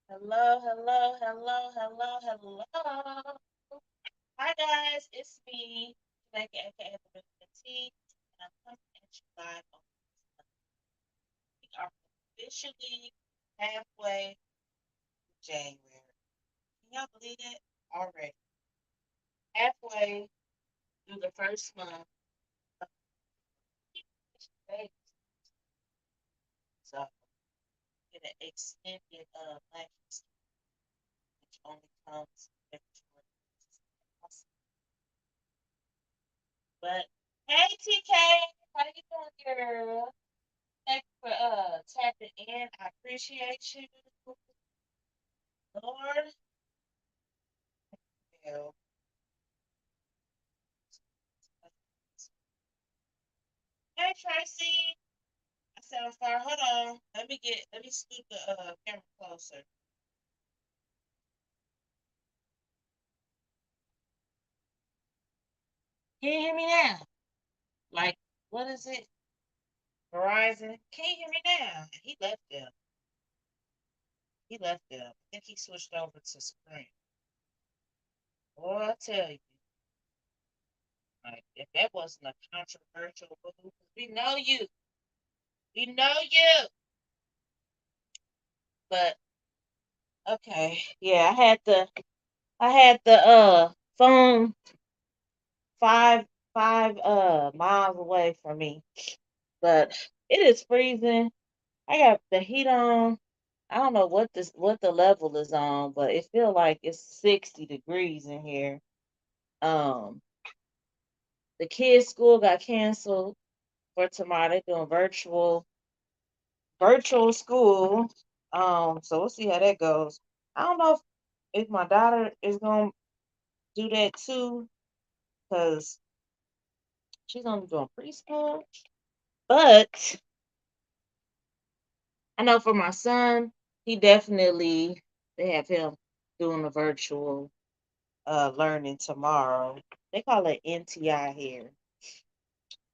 Hello, hello, hello, hello, hello. Hi guys, it's me, Jamaica, aka the Tea, and I'm coming at you live on we are officially halfway through January. Can y'all believe it? Already halfway through the first month of the so get an extended Black History, which only comes every 4 years. But hey TK, how you doing, girl? Thank you for tapping in. I appreciate you. Lord. You. Hey Tracy. I said I'm sorry. Hold on. Let me scoot the camera closer. Can you hear me now? Like, what is it? Verizon. Can you hear me now? He left them. He left them. I think he switched over to Sprint. Boy, I tell you, like, if that wasn't a controversial move, we know you. We know you. But okay. Yeah, I had the phone five miles away from me. But it is freezing. I got the heat on. I don't know what the level is on, but it feels like it's 60 degrees in here. Um the kids' school got canceled for tomorrow. They're doing virtual school. So we'll see how that goes. I don't know if my daughter is gonna do that too, because she's only doing preschool. But I know for my son, he definitely they have him doing a virtual learning tomorrow. They call it NTI here.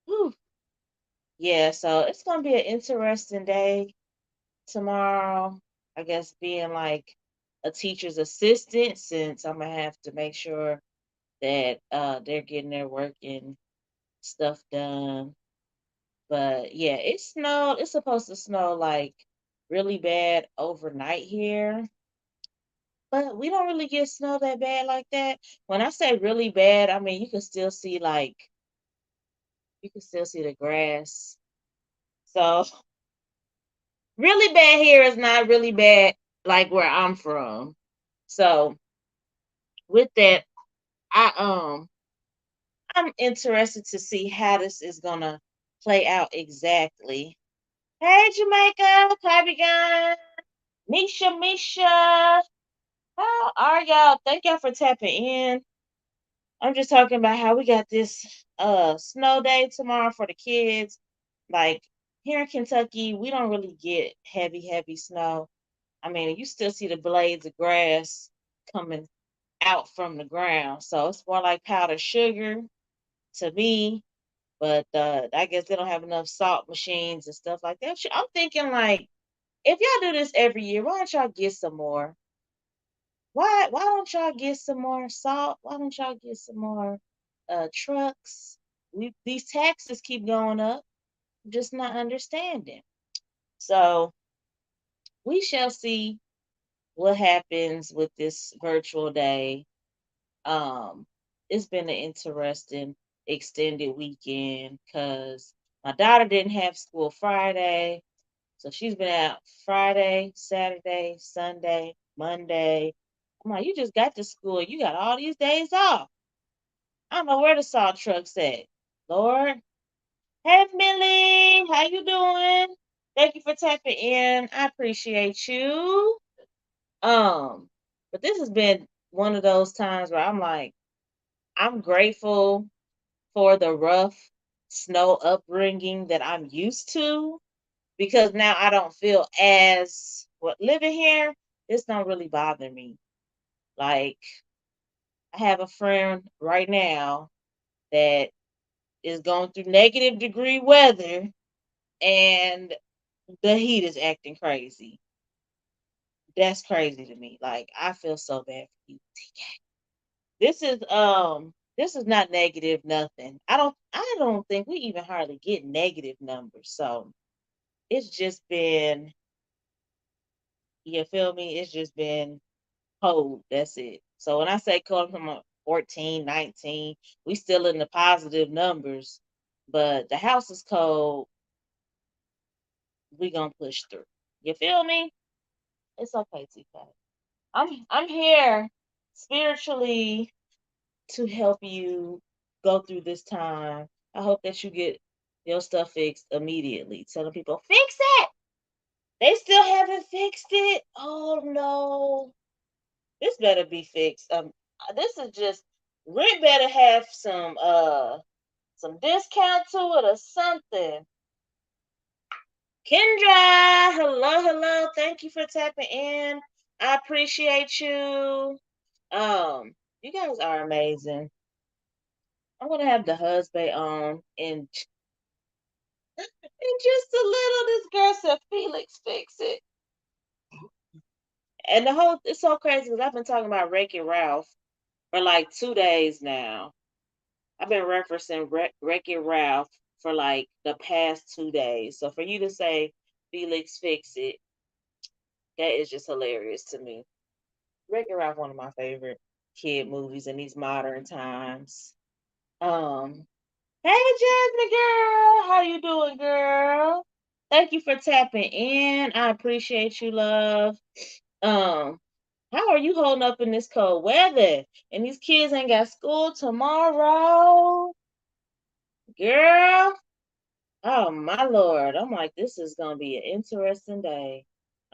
Whew. Yeah, so it's gonna be an interesting day tomorrow. I guess being like a teacher's assistant, since I'm gonna have to make sure that they're getting their work and stuff done. But yeah, it snowed. It's supposed to snow like really bad overnight here. But we don't really get snow that bad like that. When I say really bad, I mean you can still see the grass. So really bad here is not really bad like where I'm from. So with that, I'm interested to see how this is gonna play out exactly. Hey Jamaica, Cardigan, Misha, how are y'all? Thank y'all for tapping in. I'm just talking about how we got this snow day tomorrow for the kids. Like here in Kentucky, we don't really get heavy snow. I mean, you still see the blades of grass coming out from the ground. So it's more like powdered sugar to me. But I guess they don't have enough salt machines and stuff like that. I'm thinking like, if y'all do this every year, why don't y'all get some more? Why don't y'all get some more salt? Why don't y'all get some more trucks? These taxes keep going up. I'm just not understanding. So we shall see what happens with this virtual day. Um, it's been an interesting extended weekend because my daughter didn't have school Friday, so she's been out Friday, Saturday, Sunday, Monday. I'm like, you just got to school. You got all these days off. I don't know where the salt truck's at. Lord. Hey Millie, how you doing? Thank you for tapping in. I appreciate you. Um, but this has been one of those times where I'm like, I'm grateful for the rough snow upbringing that I'm used to, because now I don't feel as what living here, this don't really bother me. Like I have a friend right now that is going through negative degree weather and the heat is acting crazy. That's crazy to me. Like, I feel so bad for you, TK. This is not negative nothing. I don't think we even hardly get negative numbers. So it's just been, you feel me? It's just been cold. That's it. So when I say cold from a 14, 19, we still in the positive numbers, but the house is cold. We gonna push through. You feel me? It's okay, TK. I'm here spiritually to help you go through this time. I hope that you get your stuff fixed immediately. Telling people, fix it. They still haven't fixed it. Oh no. This better be fixed. This is just, we better have some discount to it or something. Kendra, hello, hello. Thank you for tapping in. I appreciate you. You guys are amazing. I'm gonna have the husband on in just a little. This girl said, Felix, fix it. And it's so crazy because I've been talking about Wreck-It Ralph for like 2 days now. I've been referencing Wreck-It Ralph for like the past 2 days. So for you to say, Felix, fix it, that is just hilarious to me. Wreck-It Ralph, one of my favorite kid movies in these modern times. Um, Hey Jasmine girl, how you doing, girl? Thank you for tapping in. I appreciate you, love. Um, how are you holding up in this cold weather? And these kids ain't got school tomorrow. Girl, oh my lord. I'm like, this is gonna be an interesting day.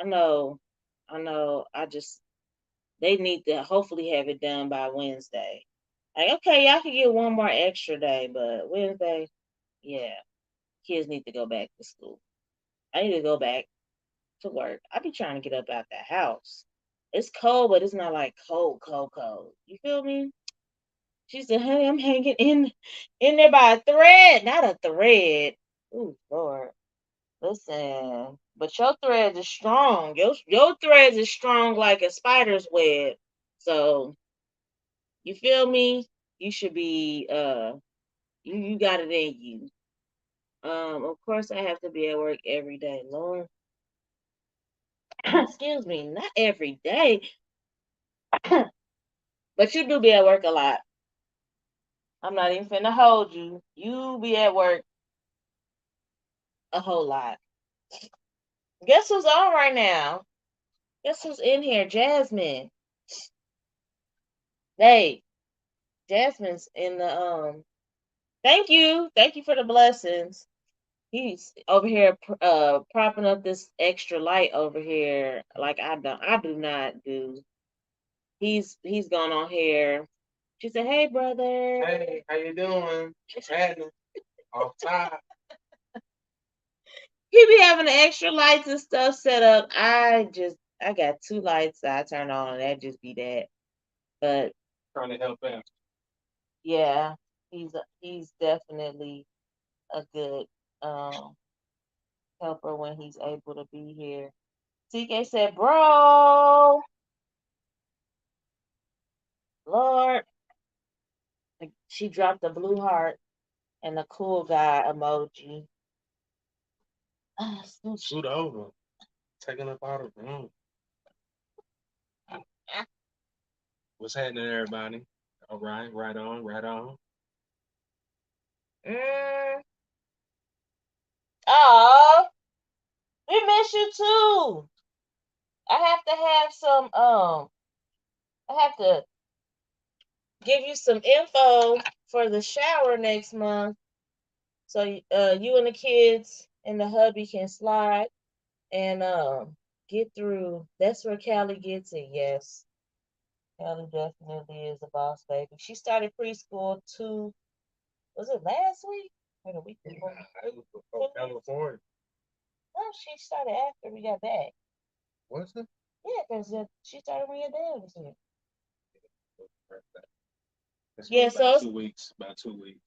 I know, I know. They need to hopefully have it done by Wednesday. Like, okay, y'all can get one more extra day, but Wednesday, yeah, kids need to go back to school. I need to go back to work. I be trying to get up out the house. It's cold, but it's not like cold, cold, cold. You feel me? She said, honey, I'm hanging in there by a thread, not a thread. Ooh, Lord. Listen. But your thread is strong. Your thread is strong like a spider's web. So you feel me? You should be you got it in you. Of course I have to be at work every day, Lord. Excuse me, not every day, but you do be at work a lot. I'm not even finna hold you. You be at work a whole lot. Guess who's on right now? Guess who's in here? Jasmine. Hey, Jasmine's in the Thank you. Thank you for the blessings. He's over here propping up this extra light over here like I do not do. He's gone on here. She said, "Hey, brother. Hey, how you doing? What's happening? Off top." He be having the extra lights and stuff set up. I got 2 lights that I turn on, and that just be that. But Trying to help out. yeah, he's definitely a good um helper when he's able to be here. TK said, "Bro, Lord," she dropped the blue heart and the cool guy emoji. Scoot over. Taking up all the room. What's happening, everybody? All right, right on, right on. Mm. Oh, we miss you too. I have to have some I have to give you some info for the shower next month. So you and the kids and the hubby can slide and get through. That's where Callie gets it, yes. Callie definitely is a boss baby. She started preschool was it last week? Or the week before? Yeah, it was before California. No, she started after we got back. Was it? Yeah, because she started when your dad was here. Yeah, so 2 weeks, about 2 weeks.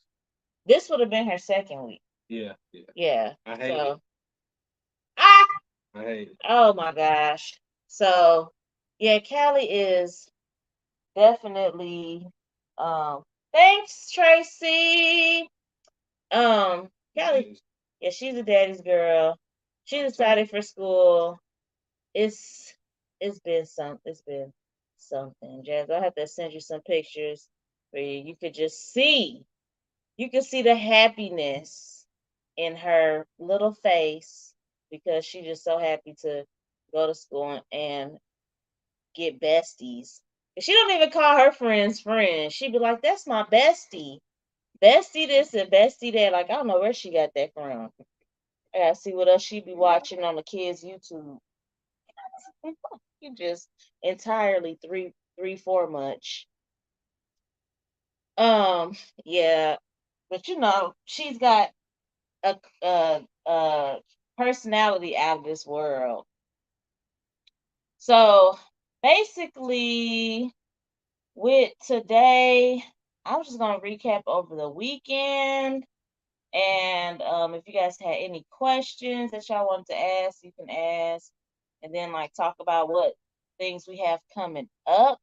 This would have been her second week. Yeah, yeah. Yeah. I hate it. Ah! I hate it. Oh my gosh. So yeah, Callie is definitely um thanks, Tracy. Callie, Yes. yeah, she's a daddy's girl. She's excited for school. It's it's been something, Jazz. I have to send you some pictures where you could just see. You can see the happiness in her little face because she's just so happy to go to school and get besties. And she don't even call her friends friends. She be like, "That's my bestie, bestie this and bestie that." Like I don't know where she got that from. I gotta see what else she be watching on the kids' YouTube. You just entirely 4 much. Um, yeah, but she's got a personality out of this world. So basically, with today, I'm just gonna recap over the weekend. And if you guys had any questions that y'all wanted to ask, you can ask, and then like talk about what things we have coming up.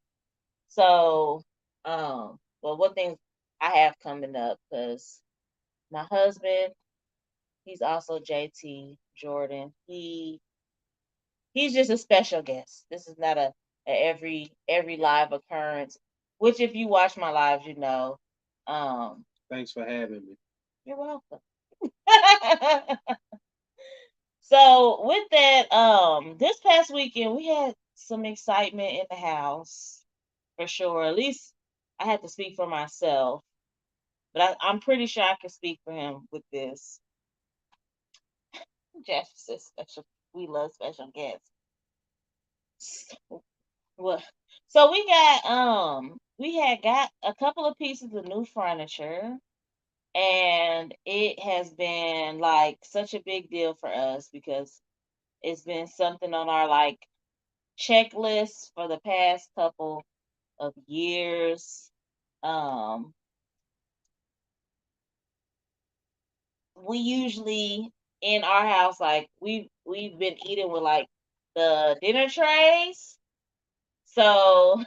So, well, what things I have coming up because my husband, he's also JT Jordan. He's just a special guest. This is not a every live occurrence. Which, if you watch my lives, you know. Um, Thanks for having me. you're welcome. So with that, this past weekend we had some excitement in the house for sure. At least I had to speak for myself, but I'm pretty sure I can speak for him with this. Jeff says special. We love special guests. Well, so we had got a couple of pieces of new furniture, and it has been like such a big deal for us because it's been something on our like checklist for the past couple of years. Um, we usually in our house like we've been eating with like the dinner trays. So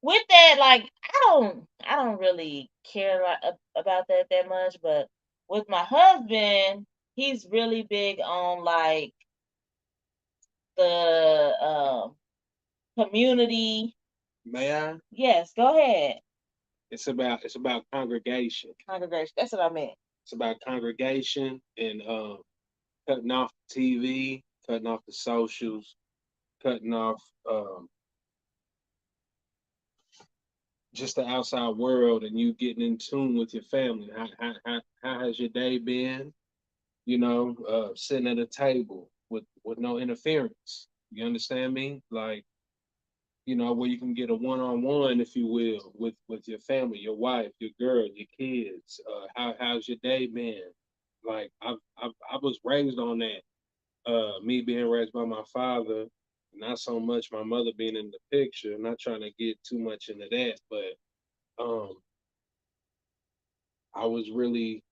with that, like I don't really care about that much, but with my husband, he's really big on like the community. May I? Yes, go ahead. It's about congregation. Congregation. That's what I meant. It's about congregation and cutting off the TV, cutting off the socials, cutting off just the outside world, and you getting in tune with your family. How has your day been? Sitting at a table with no interference. You understand me? Like, where you can get a one-on-one, if you will, with your family, your wife, your girl, your kids. How's your day been? Like, I was raised on that. Me being raised by my father, not so much my mother being in the picture. I'm not trying to get too much into that, but um, I was really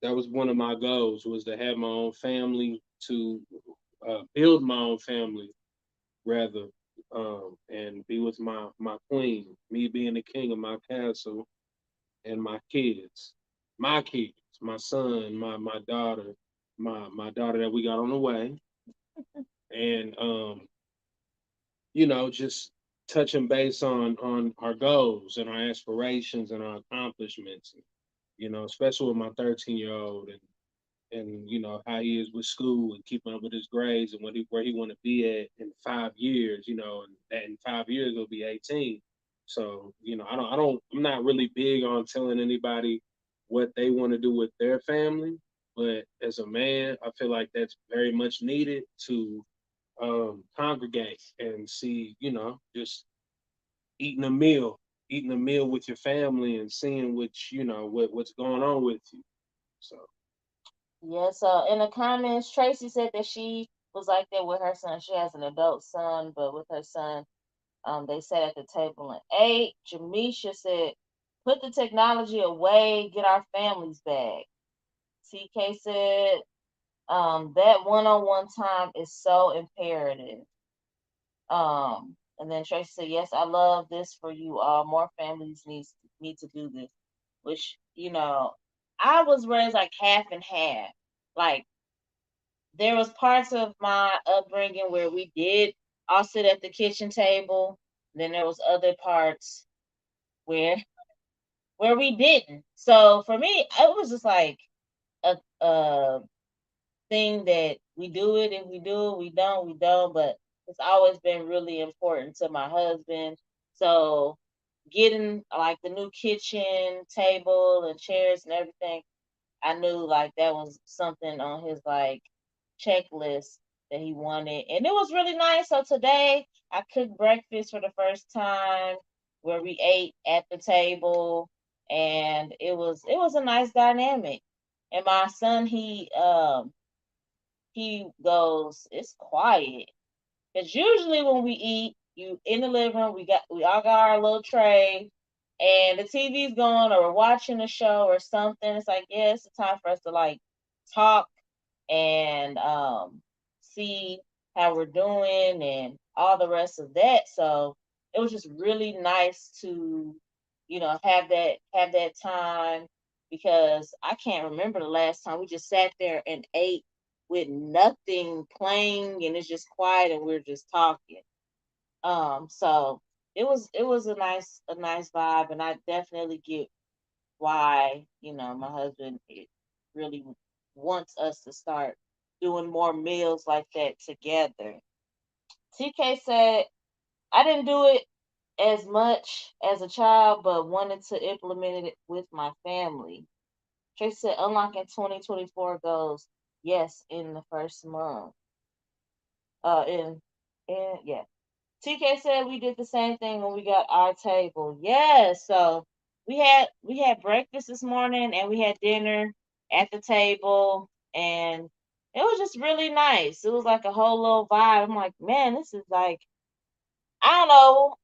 that was one of my goals, was to have my own family, to build my own family rather, and be with my queen, me being the king of my castle, and my kids, my son, my daughter, my daughter that we got on the way, and just touching base on our goals and our aspirations and our accomplishments. Especially with my 13-year old, and how he is with school and keeping up with his grades and where he want to be at in 5 years. And that in 5 years he'll be 18. So I'm not really big on telling anybody what they want to do with their family, but as a man, I feel like that's very much needed to congregate and see, just eating a meal, eating a meal with your family and seeing what's going on with you. So Yes, in the comments, Tracy said that she was like that with her son. She has an adult son, but with her son, they sat at the table and ate. Jamisha said, "Put the technology away, get our families back." TK said, "That one-on-one time is so imperative." And then Tracy said, "Yes, I love this for you all. More families need to do this." Which I was raised like half and half. Like there was parts of my upbringing where we did all sit at the kitchen table. Then there was other parts where we didn't. So for me, it was just like a thing that we do it. If we do it, we don't, we don't. But it's always been really important to my husband. So getting like the new kitchen table and chairs and everything, I knew like that was something on his like checklist that he wanted. And it was really nice. So today I cooked breakfast for the first time where we ate at the table, and it was a nice dynamic. And my son, he goes, "It's quiet." Because usually when we eat, you in the living room, we all got our little tray, and the TV's going, or we're watching a show or something. It's like, yeah, it's a time for us to like talk and see how we're doing and all the rest of that. So it was just really nice to, have that time, because I can't remember the last time we just sat there and ate with nothing playing and it's just quiet and we're just talking. So it was a nice vibe, and I definitely get why, my husband really wants us to start doing more meals like that together. TK said, "I didn't do it as much as a child, but wanted to implement it with my family." Tracy said, "Unlocking 2024 goals, yes, in the first month." Yeah. TK said we did the same thing when we got our table. Yeah, so we had breakfast this morning and we had dinner at the table, and it was just really nice. It was like a whole little vibe. I'm like, man, this is like, I don't know.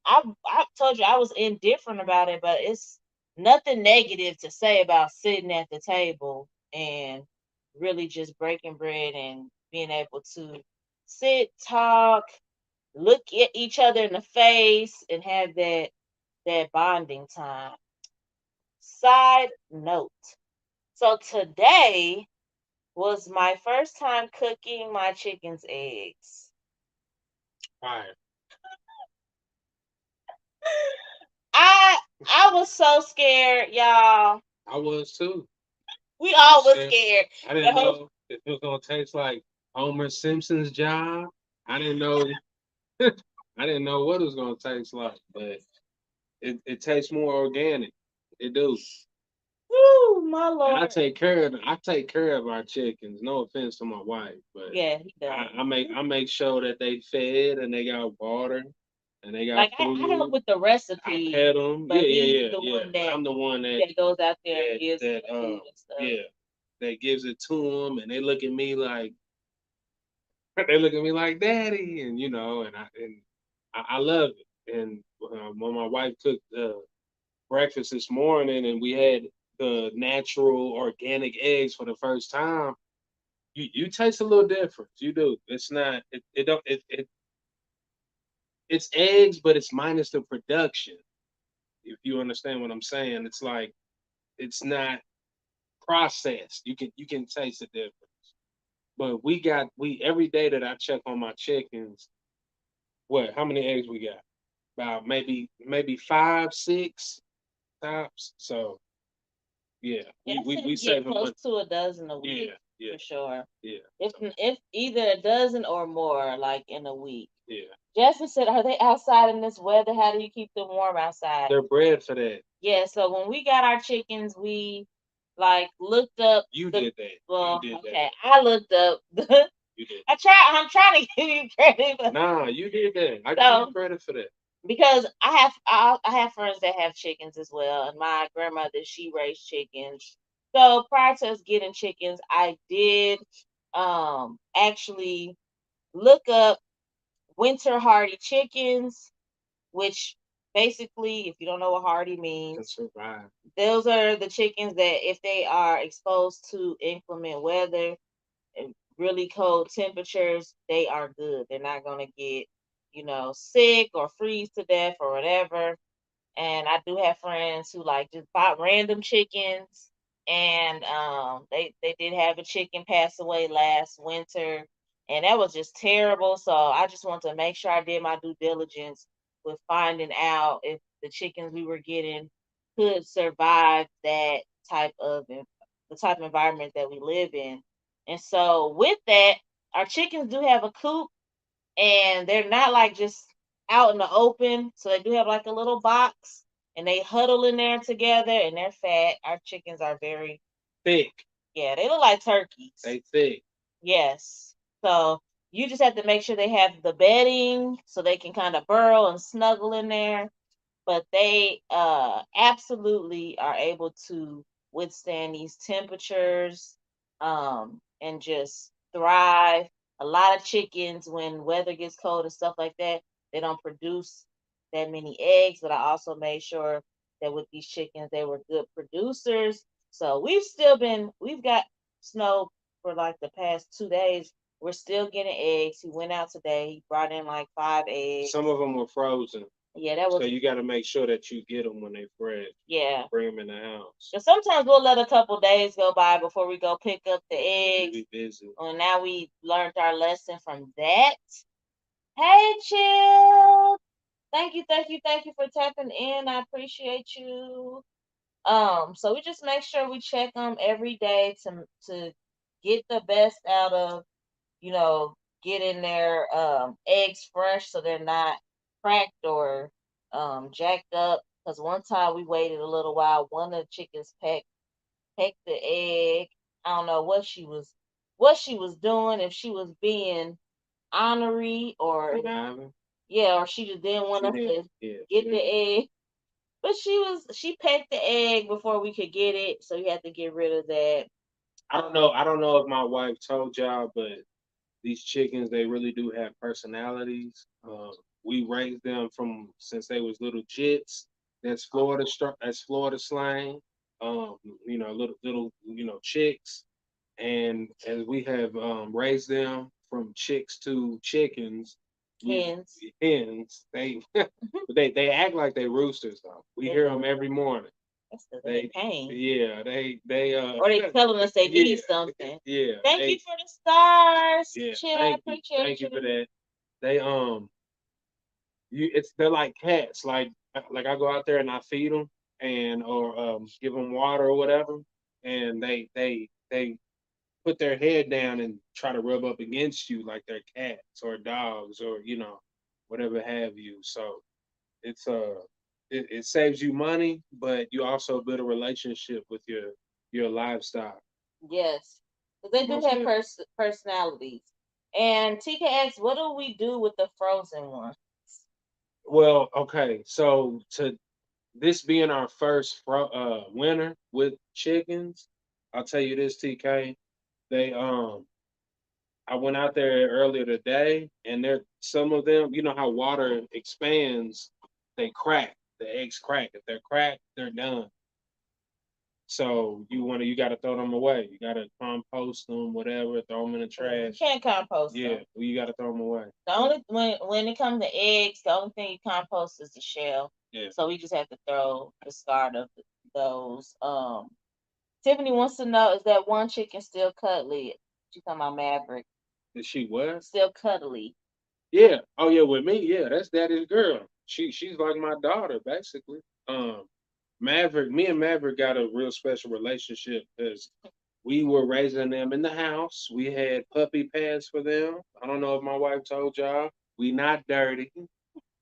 I told you I was indifferent about it, but it's nothing negative to say about sitting at the table and really just breaking bread and being able to sit, talk, look at each other in the face, and have that bonding time. Side note. So today was my first time cooking my chicken's eggs. Fire. I was so scared, y'all. I was too. We I was all was scared. scared. I The didn't whole know if it was gonna taste like Homer Simpson's job. I didn't know. I didn't know what it was gonna taste like, but it tastes more organic. It do. Woo, my And I lord. take care of I take care of our chickens. No offense to my wife, but Yeah, he I, does. I make I make sure that they fed and they got water and they got Like I help food. with the I recipe, pet them. but Yeah, yeah, he's yeah, the yeah. one that I'm the one that goes out there and that gives them that the food and stuff. yeah, that gives it to them, and they look at me like they look at me like daddy, and I love it. And when my wife cooked breakfast this morning, and we had the natural organic eggs for the first time, you taste a little difference. You do. It's not. It don't. It's eggs, but it's minus the production. If you understand what I'm saying, it's like it's not processed. You can taste the difference. But we every day that I check on my chickens, what? How many eggs we got? About maybe 5, 6 tops. So yeah, Yeah, we I we say we we get saving close money. to a dozen a week Yeah, yeah, for sure. yeah. If So if either a dozen or more, like in a week. yeah, Jasmine said, "Are they outside in this weather? How do you keep them warm outside?" they're bred for that. Yeah, so when we got our chickens, we like looked up You the did that. You well, did that. okay, I looked up the You did. I'm trying to give you credit, but Nah, you did that. I give you so credit for that. because I have friends that have chickens as well, and my grandmother, she raised chickens. So prior to us getting chickens, I did actually look up winter hardy chickens, which basically, if you don't know what hardy Can means, survive. those are the chickens that if they are exposed to inclement weather and really cold temperatures, they are good. They're not gonna get sick or freeze to death or whatever. And I do have friends who like just buy random chickens. And they did have a chicken pass away last winter, and that was just terrible. So I just want to make sure I did my due diligence with finding out if the chickens we were getting could survive the type of environment that we live in. And so with that, our chickens do have a coop, and they're not like just out in the open. So they do have like a little box, and they huddle in there together, and they're fat. Our chickens are very, Thick. yeah, they look like turkeys. They thick. Yes. So you just have to make sure they have the bedding so they can kind of burrow and snuggle in there, but they absolutely are able to withstand these temperatures, and just thrive. A lot of chickens, when weather gets cold and stuff like that, they don't produce that many eggs. But I also made sure that with these chickens, they were good producers. So we've got snow for like the past 2 days. We're still getting eggs. He went out today. He brought in like 5 eggs. Some of them were frozen. Yeah, that was. So you got to make sure that you get them when they fresh. Yeah. Bring them in the house. Cause sometimes we'll let a couple days go by before we go pick up the eggs. Be busy. Well, now we learned our lesson from that. Hey, Chill. Thank you, thank you, thank you for tapping in. I appreciate you. So we just make sure we check them every day to get the best out of, you know, getting their eggs fresh so they're not cracked or jacked up. Because one time we waited a little while, one of the chickens pecked the egg. I don't know what she was doing, if she was being honorary or yeah, or she just didn't want us to get the egg. But she pecked the egg before we could get it, so we had to get rid of that. I don't know. I don't know if my wife told y'all, but these chickens, they really do have personalities. We raised them from since they was little chits. That's Florida slang. Um, little chicks, and as we have raised them from chicks to chickens, Hens. hens. They act like they roosters though. We hear them every morning. That's because they pain. Yeah, they or they telling us they need something. Yeah. Thank you for the stars. Yeah, Chill, I appreciate you. Thank you for that. They they're like cats. Like I go out there and I feed them and or give them water or whatever, and they put their head down and try to rub up against you like they're cats or dogs or whatever have you. So it's it saves you money, but you also build a relationship with your livestock. Yes, because they do have personalities. And TKX, what do we do with the frozen ones? Well, okay, so to this being our first winter with chickens, I'll tell you this, TK. They I went out there earlier today, and there some of them, you know how water expands, they crack. The eggs crack. If they're cracked, they're done. So you got to throw them away. You got to compost them, whatever. Throw them in the trash. You can't compost them. Yeah, well, you got to throw them away. The only when it comes to eggs, the only thing you compost is the shell. Yeah. So we just have to throw discard of those. Tiffany wants to know, is that one chicken still cuddly? She's talking about Maverick. Is she what? Still cuddly. Yeah. Oh yeah, with me, yeah, that's daddy's girl. She's like my daughter, basically. Maverick, me and Maverick got a real special relationship because we were raising them in the house. We had puppy pads for them. I don't know if my wife told y'all. We not dirty.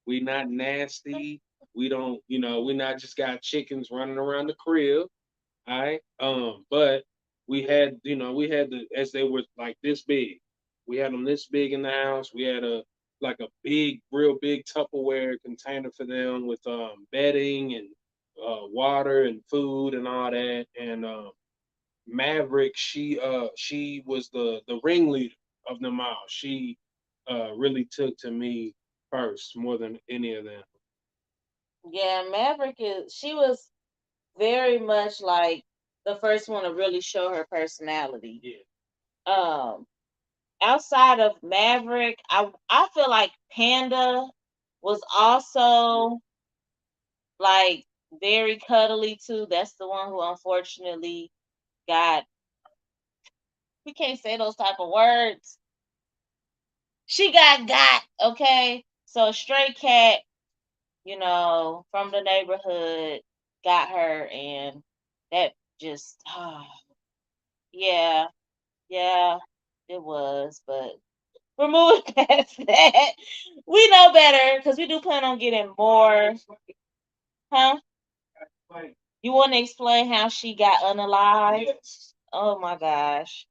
We not nasty. We don't, we not just got chickens running around the crib. All right. But we had the as they were like this big. We had them this big in the house. We had a big, real big Tupperware container for them with bedding and water and food and all that. And Maverick, she was the ringleader of them all. She really took to me first more than any of them. Yeah, she was very much like the first one to really show her personality. Yeah. outside of Maverick, I feel like Panda was also like very cuddly too. That's the one who unfortunately got, we can't say those type of words. She got, okay? So stray cat, from the neighborhood got her, and that just yeah, yeah, it was, but we're moving past that. We know better because we do plan on getting more. Huh? You want to explain how she got unalive? Yes. Oh my gosh.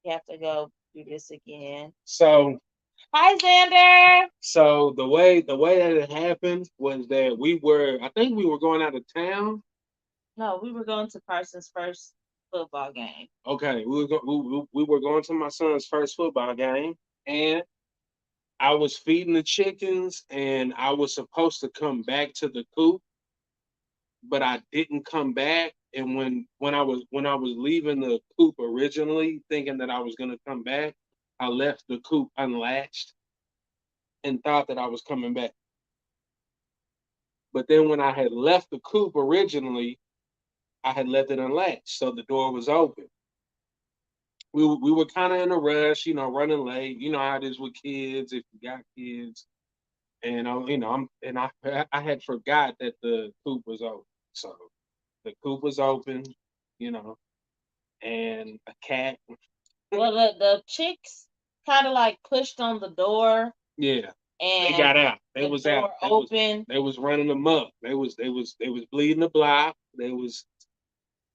You have to go do this again. So Hi, Xander. so the way that it happened was that I think we were going out of town. No, we were going to Carson's first football game. Okay, we were going to my son's first football game, and I was feeding the chickens, and I was supposed to come back to the coop, but I didn't come back. And when I was leaving the coop originally, thinking that I was gonna come back, I left the coop unlatched and thought that I was coming back. But then when I had left the coop originally, I had left it unlatched, so the door was open. We were kind of in a rush, running late. You know how it is with kids if you got kids. And I had forgot that the coop was open. So the coop was open, you know, and a cat. Well, the chicks kind of like pushed on the door, Yeah, they and got out. They the was door out. open. They was running amok. They was bleeding the block. They was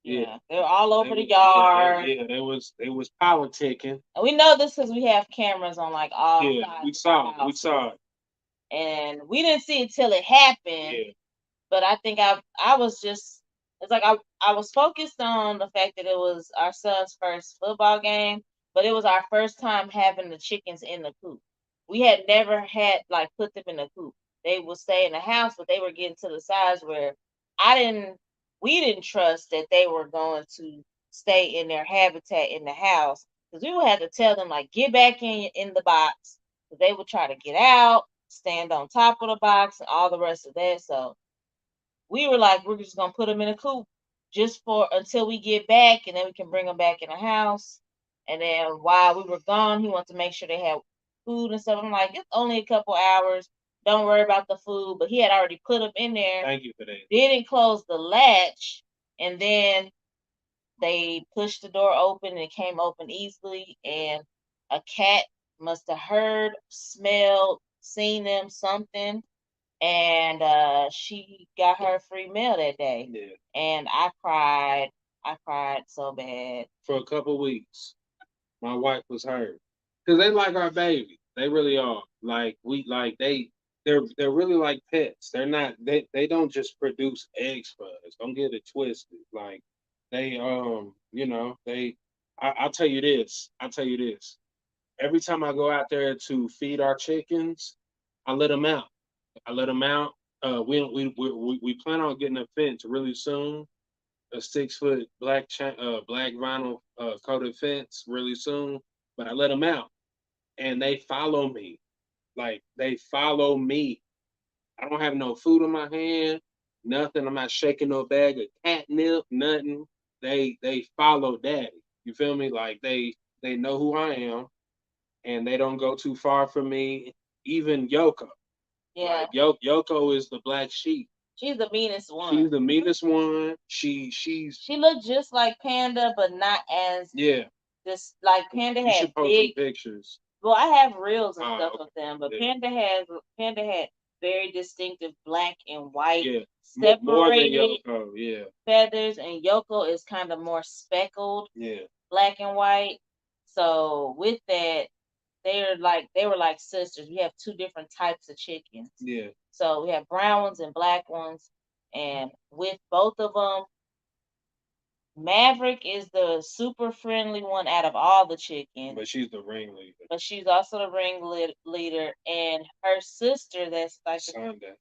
yeah. Yeah, they were all They over the was yeah, yard. yeah. They was politicking. And we know this because we have cameras on like all Yeah, we sides of our saw it. We house, saw it. and we didn't see it till it happened. Yeah, But I think I was just, it's like I was focused on the fact that it was our son's first football game, but it was our first time having the chickens in the coop. We had never had like put them in the coop. They would stay in the house, but they were getting to the size where I didn't we didn't trust that they were going to stay in their habitat in the house, because we would have to tell them like get back in the box. But they would try to get out, stand on top of the box, and all the rest of that. So we were like, we're just gonna put them in a coop just for until we get back, and then we can bring them back in the house. And then while we were gone, he wanted to make sure they had food and stuff. I'm like, it's only a couple hours. Don't worry about the food. But he had already put them in there. thank you for that. Didn't close the latch, and then they pushed the door open, and it came open easily. And a cat must have heard, smelled, seen them, something, and she got her free meal that day. Yeah, And I cried so bad. for a couple weeks, my wife was hurt because they like our baby. They really are. Like they're really like pets. They're not. They don't just produce eggs for us. Don't get it twisted. Like they I'll tell you this. I'll tell you this. Every time I go out there to feed our chickens, I let them out. I let them out. We plan on getting a fence really soon, a 6 foot black vinyl coated fence really soon. But I let them out, and they follow me. Like they follow me. I don't have no food in my hand, nothing. I'm not shaking no bag of catnip, nothing. They follow daddy. You feel me? Like they know who I am, and they don't go too far from me. Even Yoko, Yeah, like Yoko is the black sheep. she's the meanest one. She's the meanest one. She's She looked just like Panda, but not as yeah. this. Like Panda You had should post some big. pictures. Well, I have reels and stuff Okay. of them, but Yeah. Panda had very distinctive black and white Yeah. More than separated Yoko. Yeah. feathers, and Yoko is kind of more speckled Yeah. black and white. So with that, they were like sisters. We have two different types of chickens. Yeah. So we have brown ones and black ones, and with both of them, Maverick is the super friendly one out of all the chickens. But she's the ringleader. But she's also the ringleader, and her sister that's like Sunday.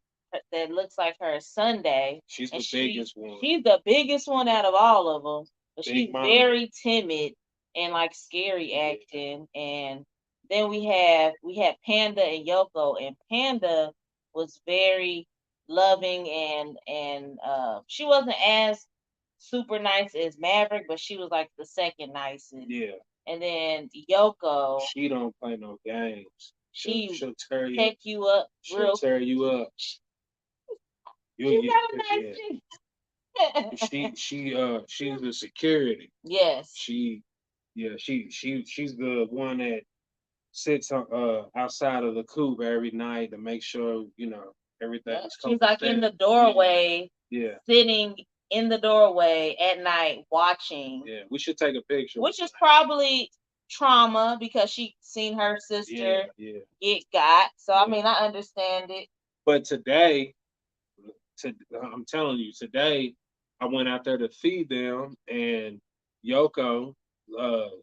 that looks like her Sunday. She's And the biggest one. she's the biggest one out of all of them, but Big she's mama. very timid and like scary acting. And Then we had Panda and Yoko, and Panda was very loving, and she wasn't as super nice as Maverick, but she was like the second nicest. Yeah. And then Yoko, She don't play no games. she She'll tear you. pick you up She'll real. tear you up. You'll She get got a nice yeah. chick. She's the security. Yes. She yeah, she's the one that sits outside of the coop every night to make sure, Yep. everything's She's like in copacetic. the doorway, Yeah. sitting in the doorway at night watching, Yeah. We should take a picture with which is probably trauma because she seen her yeah, sister yeah, get got. So I yeah. mean, I understand it. But today, I'm telling you, today I went out there to feed them, and Yoko,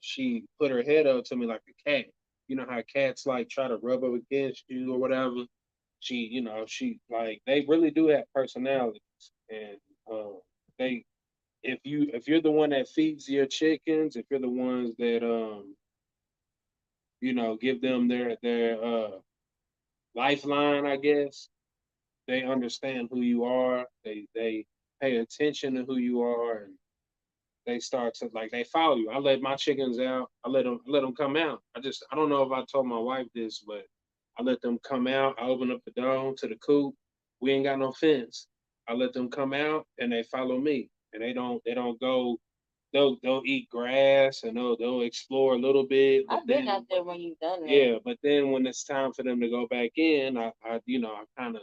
she put her head up to me like a cat. You know how cats like try to rub up against you or whatever. She like they really do have personalities, and they if you're the one that feeds your chickens, if you're the ones that give them their lifeline, I guess they understand who you are. They pay attention to who you are, and they start to like they follow you. I let my chickens out. I let them come out. I don't know if I told my wife this, but I let them come out. I open up the dome to the coop. We ain't got no fence. I let them come out and they follow me. And they don't go. They'll eat grass and they'll explore a little bit, but I've been then out there when you've done that. yeah, but then when it's time for them to go back in, I kind of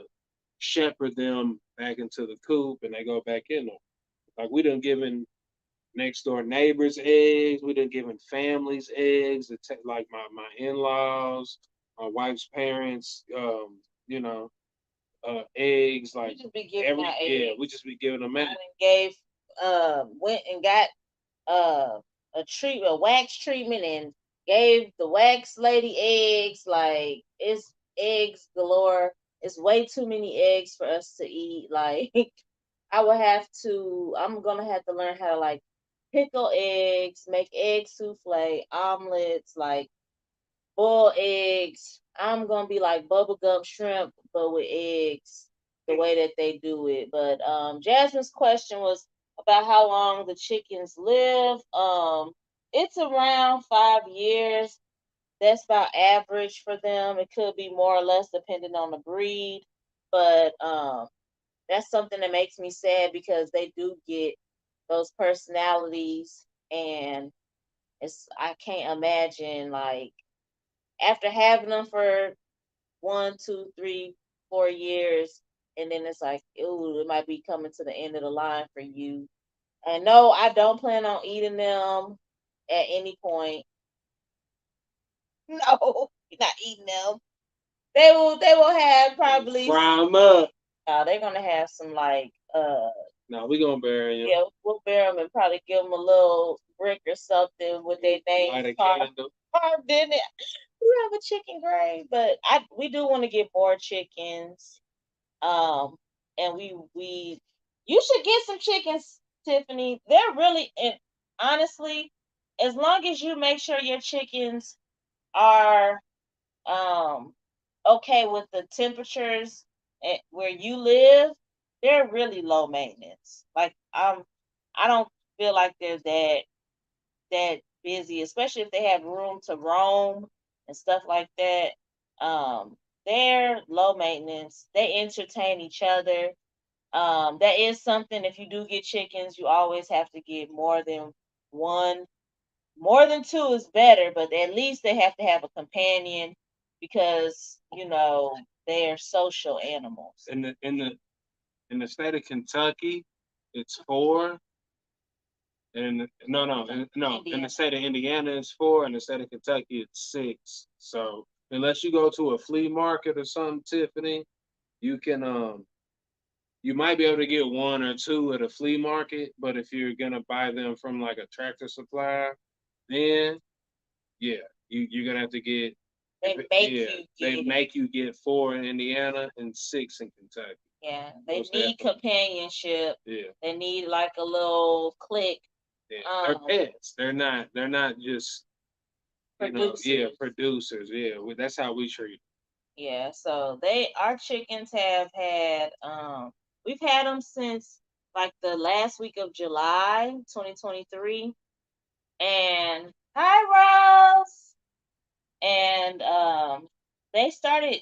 shepherd them back into the coop and they go back in there. Like we done given next door neighbors eggs, we done given families eggs, like my in laws, my wife's parents, eggs, You like just be giving out yeah, eggs. we just be giving them I out. done gave went and got uh a wax treatment, and gave the wax lady eggs. Like, it's eggs galore. It's way too many eggs for us to eat. Like, I'm gonna have to learn how to like pickle eggs, make egg souffle, omelets, like boiled eggs. I'm gonna be like bubblegum shrimp, but with eggs, the way that they do it. But Jasmine's question was about how long the chickens live. It's around 5 years. That's about average for them. It could be more or less depending on the breed, but that's something that makes me sad because they do get those personalities, and I can't imagine, like, after having them for 1, 2, 3, 4 years, and then it's like, ooh, it might be coming to the end of the line for you. And no, I don't plan on eating them at any point. No, you're not eating them. They will have probably, Fry 'em up. they're gonna have some like No, we gonna bury them. yeah, we'll bear them and probably give them a little brick or something with their names Light a carved candle. in it. We have a chicken grave, but we do want to get more chickens. Um, and we you should get some chickens, Tiffany. They're really, and honestly, as long as you make sure your chickens are um okay with the temperatures where you live, they're really low maintenance. Like, I don't feel like they're that busy, especially if they have room to roam and stuff like that. Um, they're low maintenance. They entertain each other. That is something. If you do get chickens, you always have to get more than one. More than two is better, but at least they have to have a companion because they are social animals. In the state of Kentucky, it's four. And no, in the Indiana. state of Indiana it's four, in the state of Kentucky it's six. So unless you go to a flea market or something, Tiffany, you can you might be able to get one or two at a flea market, but if you're gonna buy them from like a tractor supply, then yeah, you're gonna have to get They make yeah, you they get it. make you get four in Indiana and six in Kentucky. Yeah, they Those have need companionship. yeah. They need like a little click. Yeah, they're Um, pets. They're not. They're not just. Yeah, producers. producers. Yeah, that's how we treat Yeah, so our chickens have had we've had them since like the last week of July 2023. And hi Rose. And they started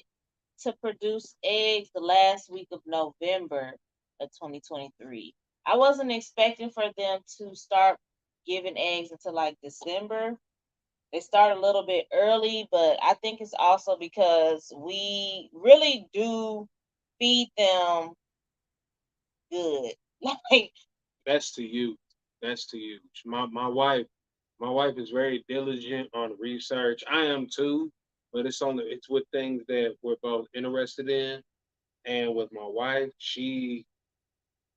to produce eggs the last week of November of 2023. I wasn't expecting for them to start giving eggs until like December. They start a little bit early, but I think it's also because we really do feed them good. Like, that's to you. That's to you. My wife is very diligent on research. I am too, but it's with things that we're both interested in. And with my wife, she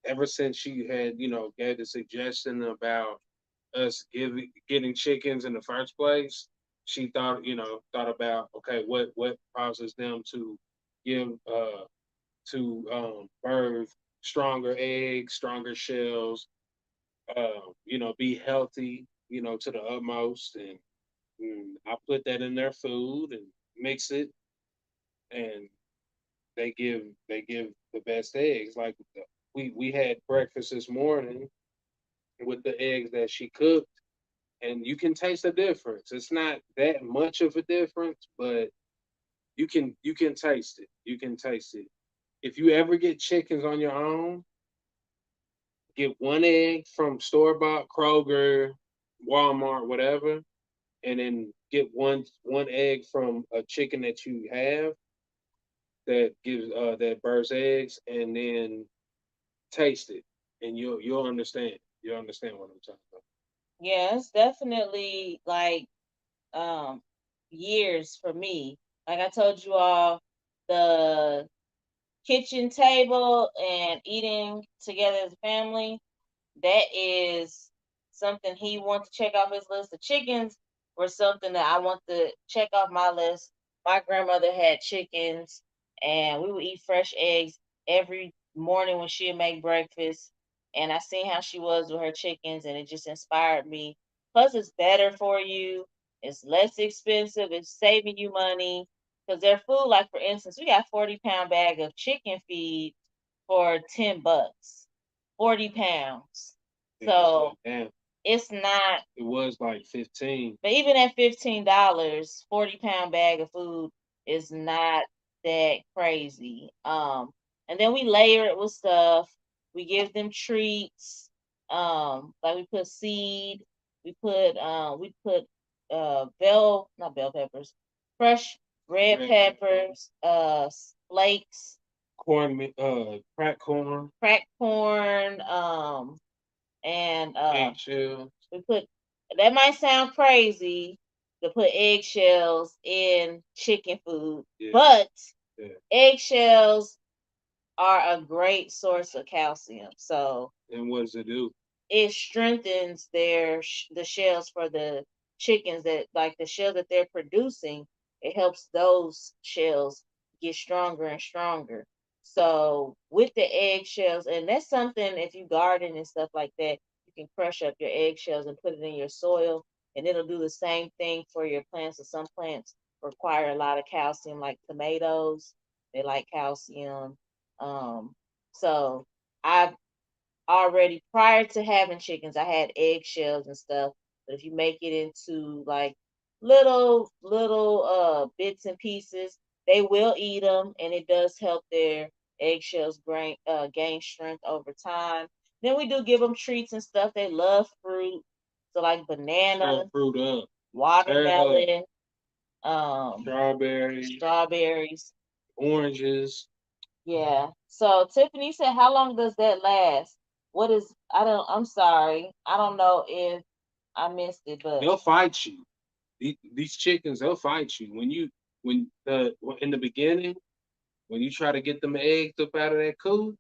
ever since she had, gave the suggestion about us getting chickens in the first place, she thought about, okay, what causes them to give to birth stronger eggs, stronger shells, be healthy, to the utmost. And I put that in their food and mix it, and they give the best eggs. Like we had breakfast this morning with the eggs that she cooked, and you can taste the difference. It's not that much of a difference, but you can taste it. You can taste it. If you ever get chickens on your own, get one egg from store bought Kroger, Walmart, whatever, and then get one egg from a chicken that you have that births eggs, and then taste it, and you'll understand. You'll understand what I'm talking about. yeah, it's definitely like um years for me. Like I told you all, the kitchen table and eating together as a family, that is something he wants to check off his list. The chickens were something that I want to check off my list. My grandmother had chickens, and we would eat fresh eggs every morning when she'd make breakfast. And I seen how she was with her chickens, and it just inspired me. Plus, it's better for you. It's less expensive. It's saving you money because their food, like for instance, we got 40-pound bag of chicken feed for $10. 40 pounds. Yeah, So damn, it's not, it was like 15. but even at $15, 40-pound bag of food is not that crazy. And then we layer it with stuff. We give them treats. Like we put seed. We put bell not bell peppers, fresh red Red pepper, peppers, flakes, cracked corn, cracked corn, and eggshell. we put that might sound crazy to put eggshells in chicken food, Yeah, but yeah. eggshells are a great source of calcium. So And what does it do? it strengthens the shells for the chickens, that like the shell that they're producing. It helps those shells get stronger and stronger. So with the eggshells, and that's something, if you garden and stuff like that, you can crush up your eggshells and put it in your soil, and it'll do the same thing for your plants. So some plants require a lot of calcium, like tomatoes. They like calcium. um so I already, prior to having chickens, I had eggshells and stuff. But if you make it into like little bits and pieces, they will eat them, and it does help their eggshells gain strength over time. Then we do give them treats and stuff. They love fruit, so like Tear banana, fruit up. Tear it up. watermelon, um, Strawberries, strawberries. oranges. Yeah. So Tiffany said, "How long does that last? What is? I don't. I'm sorry. I don't know if I missed it, but They'll fight you. These chickens, they'll fight you in the beginning when you try to get them eggs up out of that coop.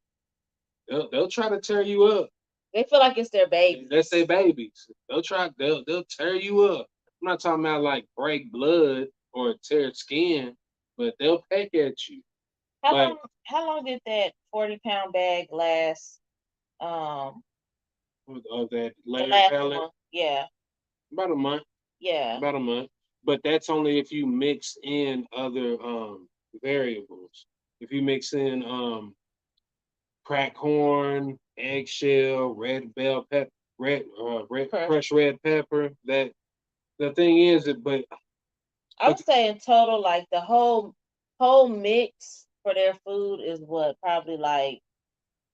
They'll try to tear you up. they feel like it's their That's their babies. babies. They'll tear you up. I'm not talking about like break blood or tear skin, but they'll peck at you. How But long? How long did that 40-pound bag last? Um, of that the layer last pellet, one. Yeah. about a month. Yeah. About a month. but that's only if you mix in other variables. If you mix in crack corn, eggshell, red bell pepper, red Crush. crushed red pepper. That the thing is that, I but would say in total, like the whole mix for their food is what probably like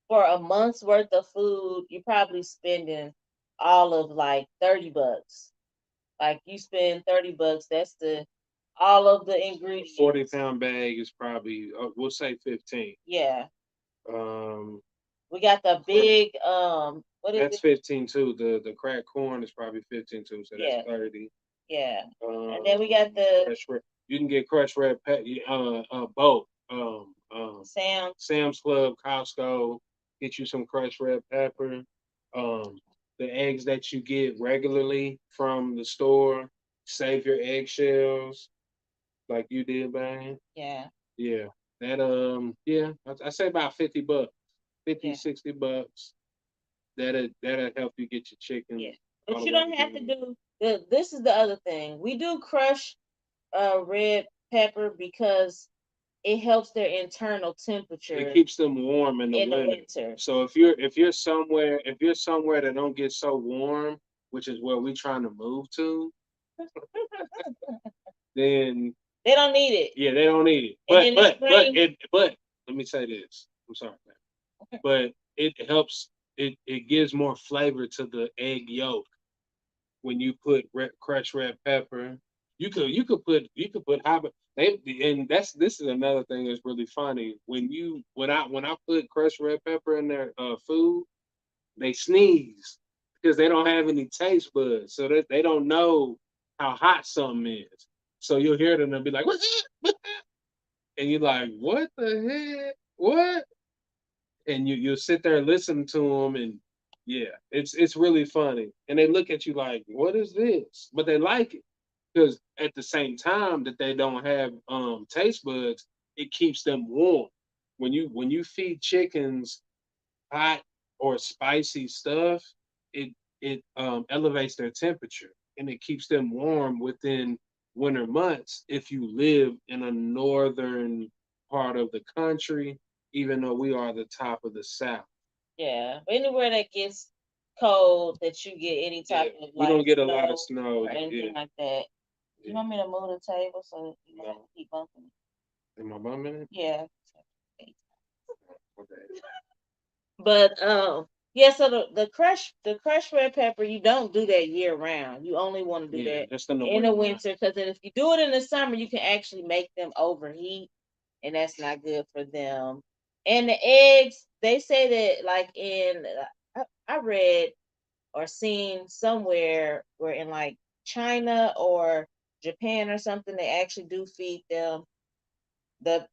for a month's worth of food, you're probably spending all of like $30. Like you spend $30, that's the all of the 40 ingredients. pound bag is probably we'll say 15. Yeah. Um, We got the cr- big what is that's it? 15 too. The cracked corn is probably 15 too, so that's Yeah, 30. yeah. And then we got Um, the crushed red, you can get crushed red pepper, both. Sam. Sam's Club, Costco, get you some crushed red pepper. Um, the eggs that you get regularly from the store, save your eggshells like you did, man. Yeah, Yeah. That yeah, I say about 50 bucks, 50, yeah, $60. That'll help you get your yeah. chicken all But the you way don't have to together. do this is the other thing. We do crush red pepper because it helps their internal It temperature keeps them warm in the in the winter. winter. So if you're somewhere that don't get so warm, which is where we trying to move to, then They don't need it. yeah, they don't need it. And in the spring, But let me say this. I'm sorry, man. But it helps. It gives more flavor to the egg yolk when you put crushed red pepper. You could put hot. They and that's this is another thing that's really funny. When I put crushed red pepper in their food, they sneeze because they don't have any taste buds, so that they don't know how hot something is. So you'll hear them and be like, "What's that?" And you're like, "What the heck? What?" And you'll sit there and listen to them, and yeah, it's really funny. And they look at you like, "What is this?" But they like it because at the same time that they don't have taste buds, it keeps them warm. When you feed chickens hot or spicy stuff, it it elevates their temperature and it keeps them warm within winter months if you live in a northern part of the country, even though we are the top of the south. yeah, anywhere that gets cold, that you get any Yeah, type of we like don't get a lot of snow snow. or Yeah, anything like that. You yeah. want me to move the table so you don't have No, to keep bumping it? am I bumming it? Yeah. Okay. But yeah, so the crushed red pepper, you don't do that year round. You only want to do Yeah, that just in the in the winter months. winter because then if you do it in the summer, you can actually make them overheat, and that's not good for them. And the eggs, they say that like I read or seen somewhere where in like China or Japan or something, they actually do feed them the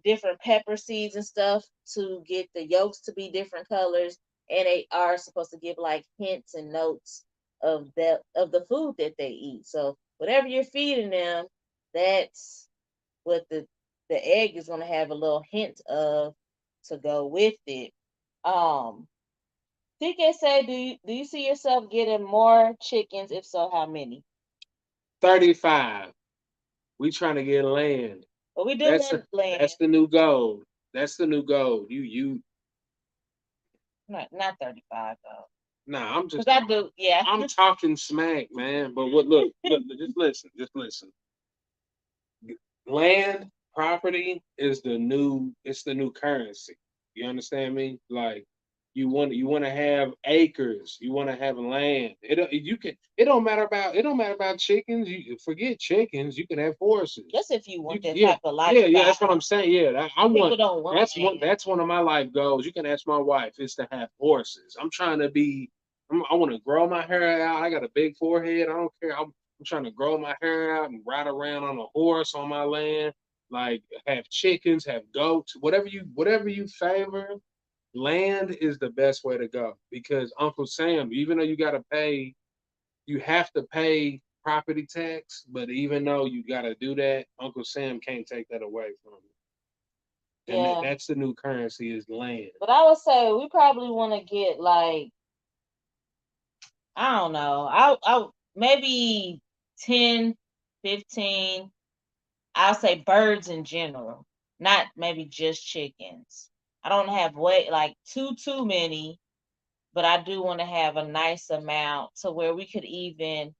different pepper seeds and stuff to get the yolks to be different colors, and they are supposed to give like hints and notes of the food that they eat. So whatever you're feeding them, that's what the egg is going to have a little hint of to go with it. Um, TK say, do you see yourself getting more chickens? If so, how many? 35. We trying to get land. But we do That's want land. that's the new goal. That's the new goal. You Not 35 though. Nah, I'm Cause just I talking. do, yeah. I'm talking smack, man. But what? Look, just listen. Land property is the new. It's the new currency. You understand me? Like you want to have acres. You want to have land. You can. It don't matter about chickens. You forget chickens. You can have horses. Just if you want that Yeah, type of yeah. That's what I'm lifestyle. saying. Yeah, I Some people want. don't want land. That's one of my life goals. You can ask my wife. Is to have horses. I'm trying to be. I want to grow my hair out. I got a big forehead. I don't care. I'm trying to grow my hair out and ride around on a horse on my land. Like have chickens, have goats, whatever you favor. Land is the best way to go because Uncle Sam, even though you have to pay property tax, but even though you got to do that, Uncle Sam can't take that away from you. And Yeah. that's the new currency is land. But I would say we probably want to get like, I don't know. I maybe 10, 15. I'll say birds in general, not maybe just chickens. I don't have way like too many, but I do want to have a nice amount to where we could even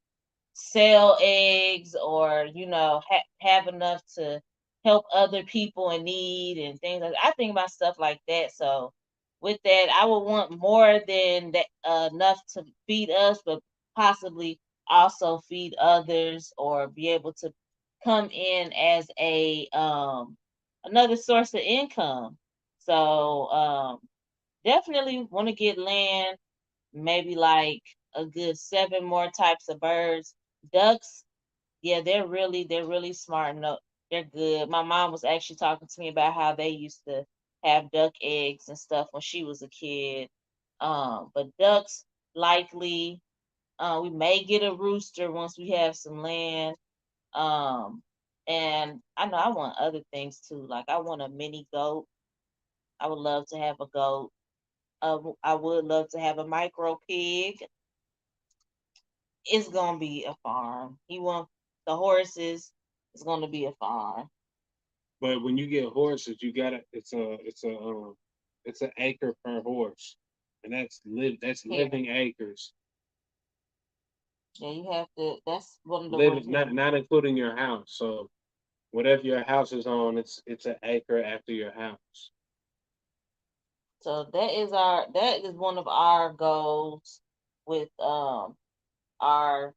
sell eggs or have enough to help other people in need and things like that. I think about stuff like that. So with that, I would want more than that, enough to feed us, but possibly also feed others or be able to come in as a another source of income. So definitely want to get land, maybe like a good 7 more types of birds. Ducks, yeah, they're really smart. No, they're good. My mom was actually talking to me about how they used to have duck eggs and stuff when she was a kid. But ducks likely. We may get a rooster once we have some land. Um, and I know I want other things too. Like I want a mini goat. I would love to have a goat. I would love to have a micro pig. It's gonna be a farm. He want the horses. It's gonna be a farm. But when you get horses, you gotta it's an acre per horse, and that's Here, living acres, yeah, you have to. That's one of the rules living here. not including your house. So whatever your house is on, it's an acre after your house. So that is one of our goals with our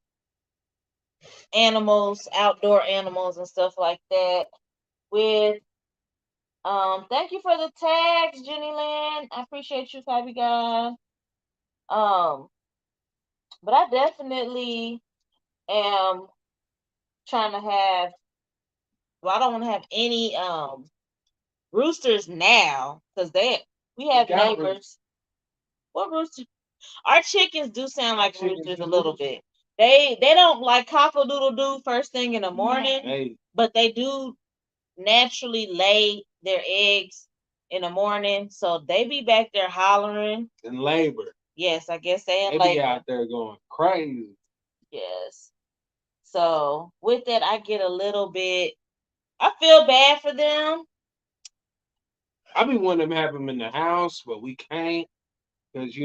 animals, outdoor animals and stuff like that. With thank you for the tags, Jenny Lynn. I appreciate you, Fabi God. Um, but I definitely am trying to have. Well, I don't want to have any roosters now because we We have got roosters. neighbors. What rooster? Our chickens do sound Our like chickens roosters a do little roost. bit. They don't like cock a doodle doo first thing in the morning, Hey, but they do naturally lay their eggs in the morning. So they be back there hollering. in labor, Yes, I guess they in they be labor. out there going crazy. Yes. So with that, I get a little bit. I feel bad for them. I be wanting to have them in the house, but we can't because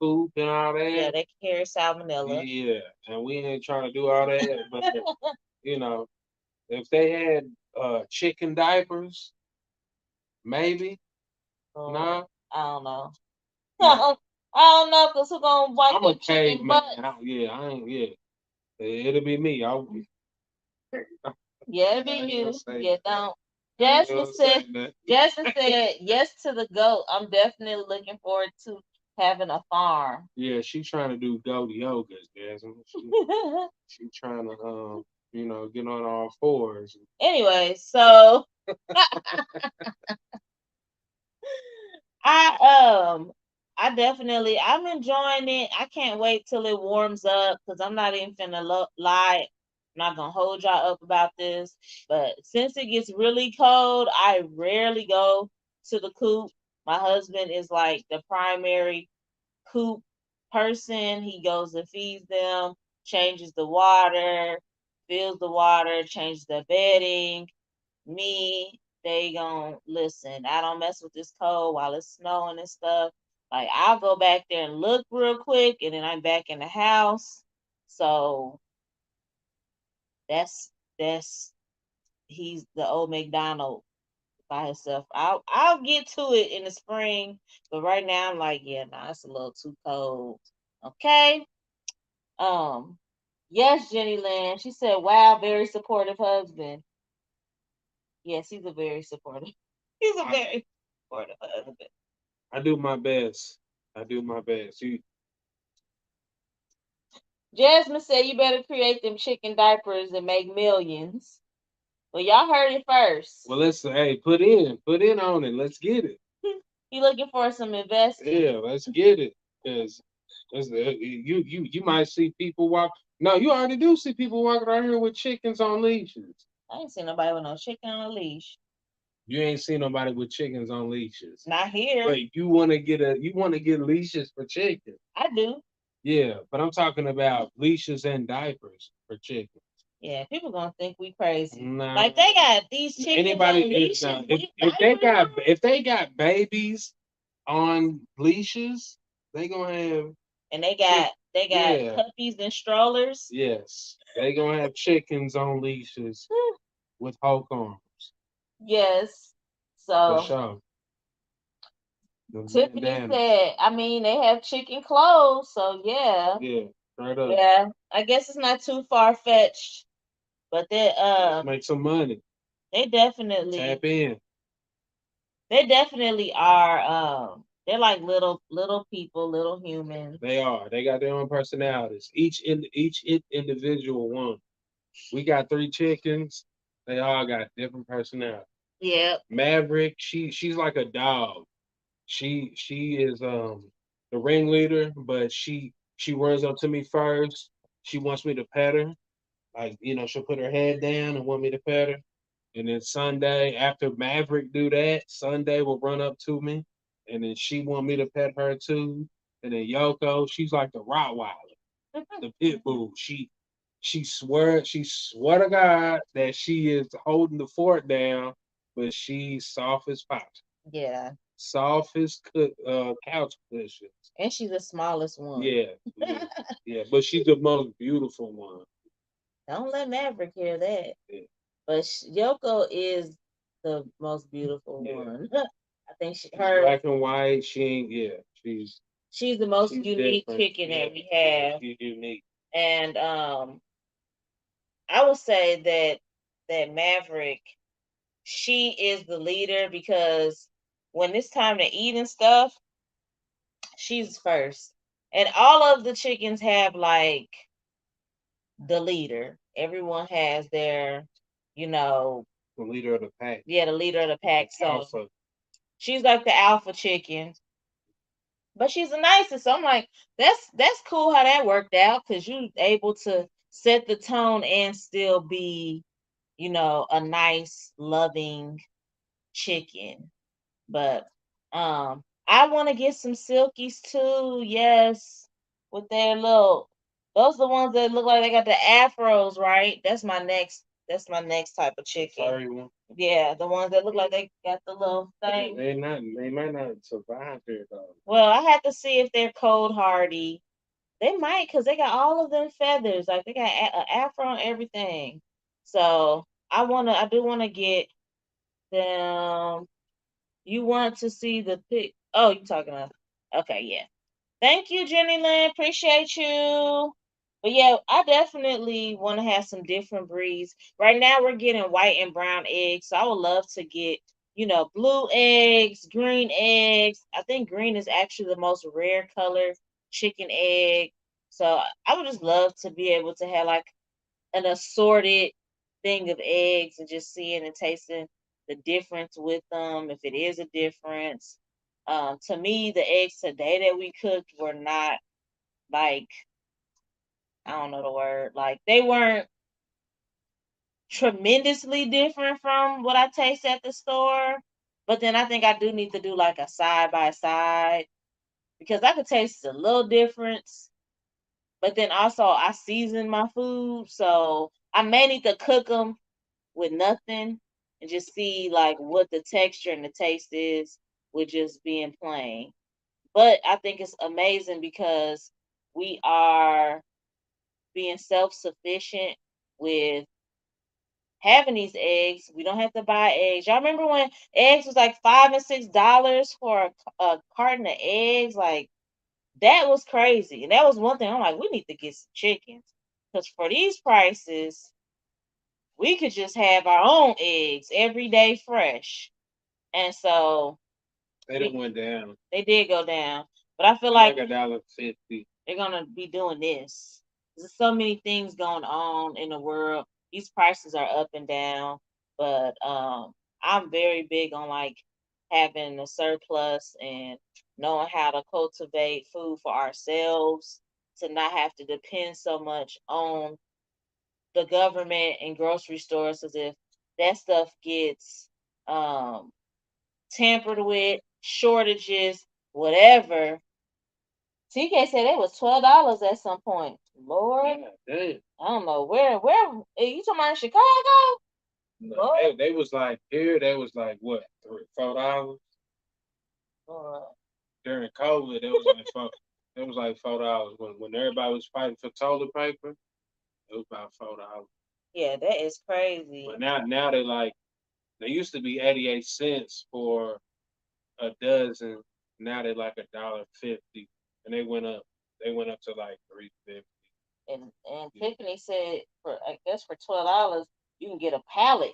poop and all Yeah, that. they can carry salmonella. Yeah, and we ain't trying to do all that. But you know, if they had chicken diapers, maybe. Oh, Nah, I don't know. nah. I don't know, cause who gonna wipe I'm a them chicken caveman. butts? Yeah, I ain't. Yeah, it'll be me. Yeah, it I be ain't gonna you. say Yeah, that. don't. I ain't Jasmine gonna say said. that. Jasmine said yes to the goat. I'm definitely looking forward to having a farm. Yeah, she trying to do goat yoga, Jasmine. She trying to get on all fours. Anyway, so I I definitely I'm enjoying it. I can't wait till it warms up because I'm not even finna lie. I'm not gonna hold y'all up about this, but since it gets really cold, I rarely go to the coop. My husband is like the primary coop person. He goes and feeds them, changes the water, fills the water, changes the bedding. Me, they gon' listen. I don't mess with this cold while it's snowing and stuff. Like I'll go back there and look real quick, and then I'm back in the house. So that's he's the old McDonald by himself. I'll get to it in the spring, but right now I'm like, yeah, nah, it's a little too cold. Okay. Um. Yes, Jenny Lynn. She said, "Wow, very supportive husband." Yes, he's a very supportive. He's a very supportive husband. I do my best. I do my best. Jasmine said, "You better create them chicken diapers and make millions." Well, y'all heard it first. Well, let's hey, put in on it. Let's get it. You looking for some investing? Yeah, let's get it. Because you might see people walk. No, you already do see people walking around here with chickens on leashes. I ain't seen nobody with no chicken on a leash. You ain't seen nobody with chickens on leashes. Not here. But you want to get leashes for chickens. I do. Yeah, but I'm talking about leashes and diapers for chickens. Yeah, people gonna think we crazy. Nah, Like they got these chickens anybody on if, leashes nah, with diapers if they got babies on leashes, they gonna have and chick. they got Yeah, puppies and strollers. yes, they gonna have chickens on leashes with Hulk arms Yes. for So sure. The Tiffany bandanas. said, I mean, they have chicken clothes, so yeah. Yeah, straight up. Yeah. I guess it's not too far fetched. But Let's make some money. they Tap definitely in. are they're like little people, little humans. They are. They got their own personalities. Individual one. We got three chickens. They all got different personalities. Yep. Maverick, she's like a dog. She is the ringleader, but she runs up to me first. She wants me to pet her. Like, she'll put her head down and want me to pet her. And then Sunday, after Maverick do that, Sunday will run up to me, and then she want me to pet her too. And then Yoko, she's like the Rottweiler, the pit bull. She swear to God that she is holding the fort down, but she's soft as pop, Yeah. soft as couch cushions. And she's the smallest one. Yeah, yeah, yeah. But she's the most beautiful one. Don't let Maverick hear that. Yeah, But Yoko is the most beautiful yeah. one. I think She's black and white. She ain't. Yeah, she's the most she's unique different. chicken Yeah, that we yeah. have. She's unique. And I would say that Maverick, she is the leader because when it's time to eat and stuff, she's first. And all of the chickens have like the leader. Everyone has their, you know, The leader of the pack. yeah, the leader of the pack. So Alpha. she's like the alpha chicken, but she's the nicest. So I'm like, that's cool how that worked out because you able to set the tone and still be, a nice, loving chicken. But I want to get some silkies too. Yes, with their little, those are the ones that look like they got the afros, right? That's my next. That's my next type of chicken. Sorry, one. Yeah, the ones that look like they got the little thing. They not. They might not survive there though. Well, I had to see if they're cold hardy. They might, cause they got all of them feathers. Like they got an afro and everything. So I do wanna get them. You want to see the pic? Oh, you talking about? Okay, yeah. Thank you, Jenny Lynn. Appreciate you. But yeah, I definitely want to have some different breeds. Right now, we're getting white and brown eggs. So I would love to get, blue eggs, green eggs. I think green is actually the most rare color chicken egg. So I would just love to be able to have like an assorted thing of eggs and just seeing and tasting the difference with them, if it is a difference. To me, the eggs today that we cooked were not like, I don't know the word, like they weren't tremendously different from what I taste at the store. But then I think I do need to do like a side by side because I could taste a little difference. But then also I season my food, so I may need to cook them with nothing and just see like what the texture and the taste is with just being plain. But I think it's amazing because we are being self sufficient with having these eggs. We don't have to buy eggs. Y'all remember when eggs was like $5 and $6 for a carton of eggs? Like that was crazy. And that was one thing I'm like, we need to get some chickens. Because for these prices, we could just have our own eggs every day fresh. And so They done went down. they did go down. But I feel Like like $1.50. they're gonna be doing this. There's so many things going on in the world. These prices are up and down. But I'm very big on like having a surplus and knowing how to cultivate food for ourselves to not have to depend so much on the government and grocery stores as if that stuff gets um, tampered with, shortages, whatever. TK said it was $12 at some point. Lord, Yeah, damn. I don't know where you talking about in Chicago? No, Lord, they was like here. They was like what $4. Lord. During COVID, it was like four. It was like $4 when everybody was fighting for toilet paper. It was about $4. Yeah, that is crazy. But now they used to be 88 cents for a dozen. Now they like $1.50, and they went up to like 3.50. And Yeah. Tiffany said for I guess for $12 you can get a pallet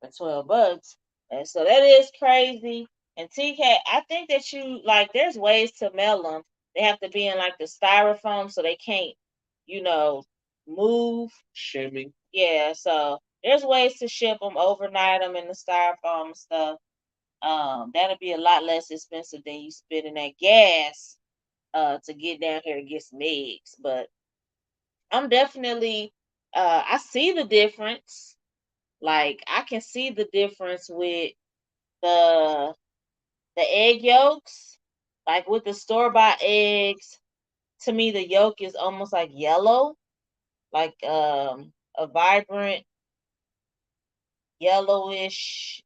for $12. And so that is crazy. And TK, I think that you like there's ways to mail them. They have to be in like the styrofoam so they can't, you know, move. Shimmy. Yeah, so there's ways to ship them, overnight them in the styrofoam and stuff. That'll be a lot less expensive than you spending that gas to get down here to get some eggs. But I'm definitely I see the difference. Like I can see the difference with the the egg yolks. Like with the store bought eggs, to me the yolk is almost like yellow, like a vibrant yellowish,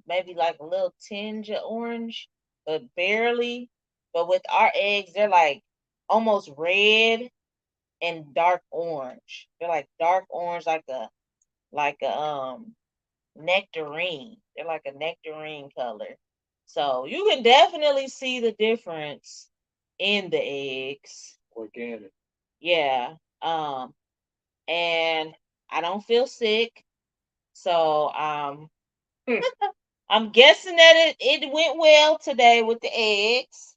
maybe like a little tinge of orange, but barely. But with our eggs, they're like almost red and dark orange. They're like dark orange, like a nectarine. They're like a nectarine color. So you can definitely see the difference in the eggs. Organic. Yeah. And I don't feel sick. So Hmm. I'm guessing that it went well today with the eggs.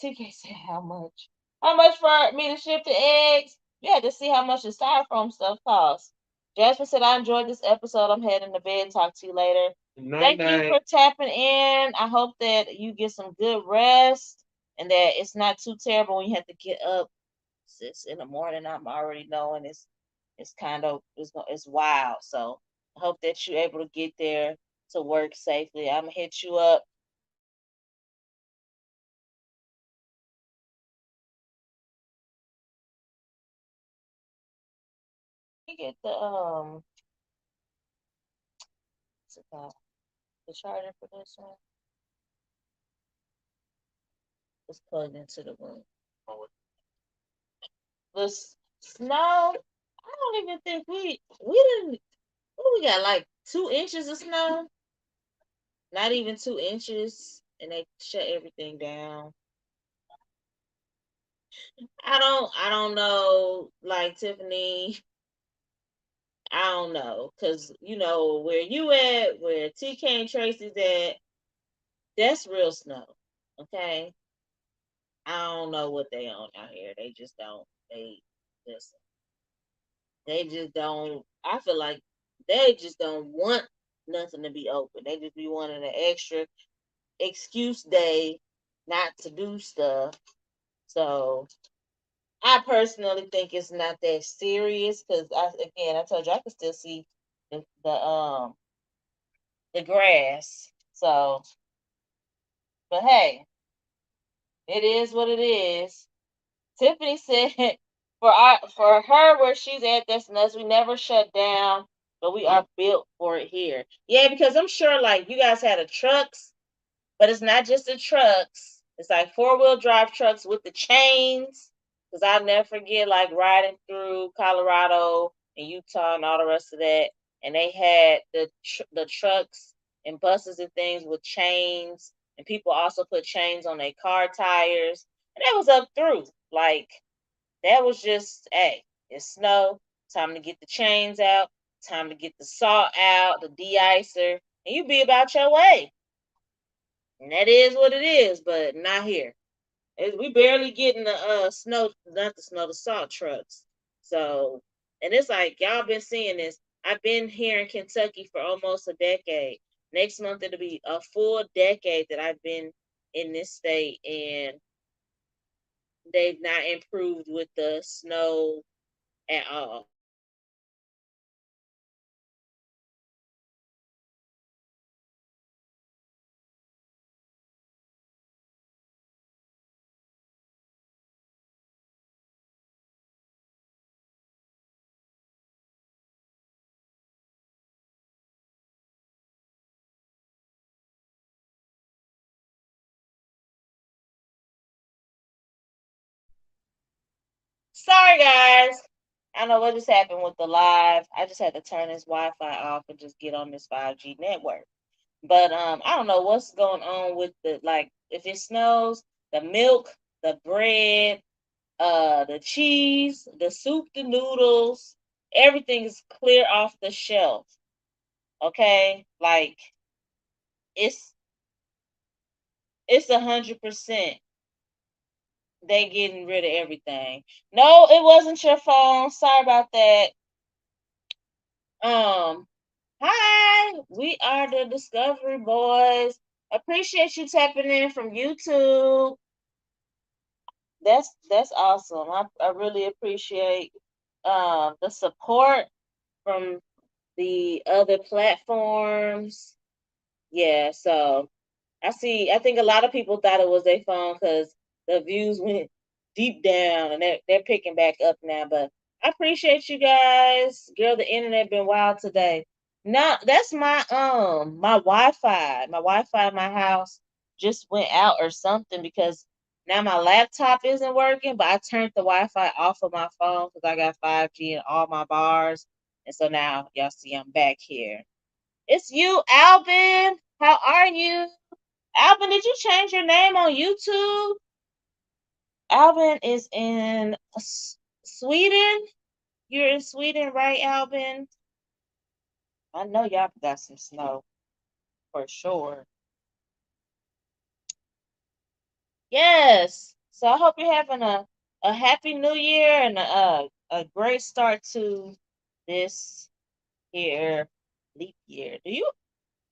TK said how much? How much for me to ship the eggs? You had to see how much the styrofoam stuff costs. Jasmine said, I enjoyed this episode. I'm heading to bed. Talk to you later. Night Thank you night. for tapping in. I hope that you get some good rest and that it's not too terrible when you have to get up 6 in the morning. I'm already knowing it's kind of it's wild. So I hope that you're able to get there to work safely. I'm gonna hit you up. You get what's it called? The charger for this one. It's plugged into the room. The snow. I don't even think we didn't. What we got like 2 inches of snow? Not even 2 inches, and they shut everything down. I don't know. Like Tiffany, I don't know, cause you know where you at, where TK and Tracy's at. That's real snow. Okay, I don't know what they on out here. They just don't. Just they just don't. I feel like they just don't want nothing to be open. They just be wanting an extra excuse day not to do stuff. So I personally think it's not that serious because I told you I can still see the grass. So, but hey, it is what it is. Tiffany said for her where she's at, that's nuts. We never shut down, but we are built for it here. Yeah, because I'm sure like you guys had a trucks, but it's not just the trucks. It's like 4-wheel drive trucks with the chains. Because I'll never forget like riding through Colorado and Utah and all the rest of that, and they had the trucks and buses and things with chains, and people also put chains on their car tires, and that was up through like that was just, hey, it's snow. Time to get the chains out. Time to get the salt out, the de-icer, and you be about your way. And that is what it is, but not here. We barely getting the snow, not the snow, the salt trucks. So, and it's like y'all been seeing this. I've been here in Kentucky for almost a decade. Next month it'll be a full decade that I've been in this state, and they've not improved with the snow at all. Sorry, guys. I don't know what just happened with the live. I just had to turn this Wi-Fi off and just get on this 5G network. But I don't know what's going on with the like if it snows, the milk, the bread, the cheese, the soup, the noodles, everything is clear off the shelf. Okay, like it's it's 100%. They getting rid of everything. No, it wasn't your phone. Sorry about that. Um, Hi, we are the Discovery Boys. Appreciate you tapping in from YouTube. That's awesome. I really appreciate the support from the other platforms. Yeah, so I think a lot of people thought it was their phone because the views went deep down and they're picking back up now. But I appreciate you guys. Girl, the internet been wild today. No, that's my Wi-Fi. My Wi-Fi in my house just went out or something because now my laptop isn't working, but I turned the Wi-Fi off of my phone because I got 5G in all my bars. And so now y'all see I'm back here. It's you, Alvin. How are you? Alvin, did you change your name on YouTube? Alvin is in Sweden. You're in Sweden, right, Alvin? I know y'all got some snow for sure. Yes. So I hope you're having a happy new year and a great start to this here leap year. Do you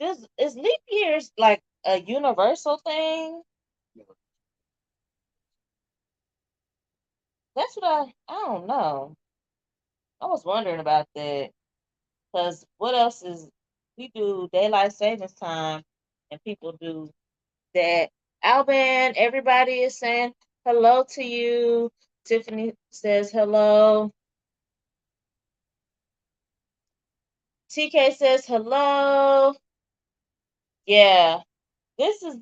is leap years like a universal thing? That's what I don't know. I was wondering about that. Because what else is we do daylight savings time and people do that. Alban, everybody is saying hello to you. Tiffany says hello. TK says hello. Yeah, this is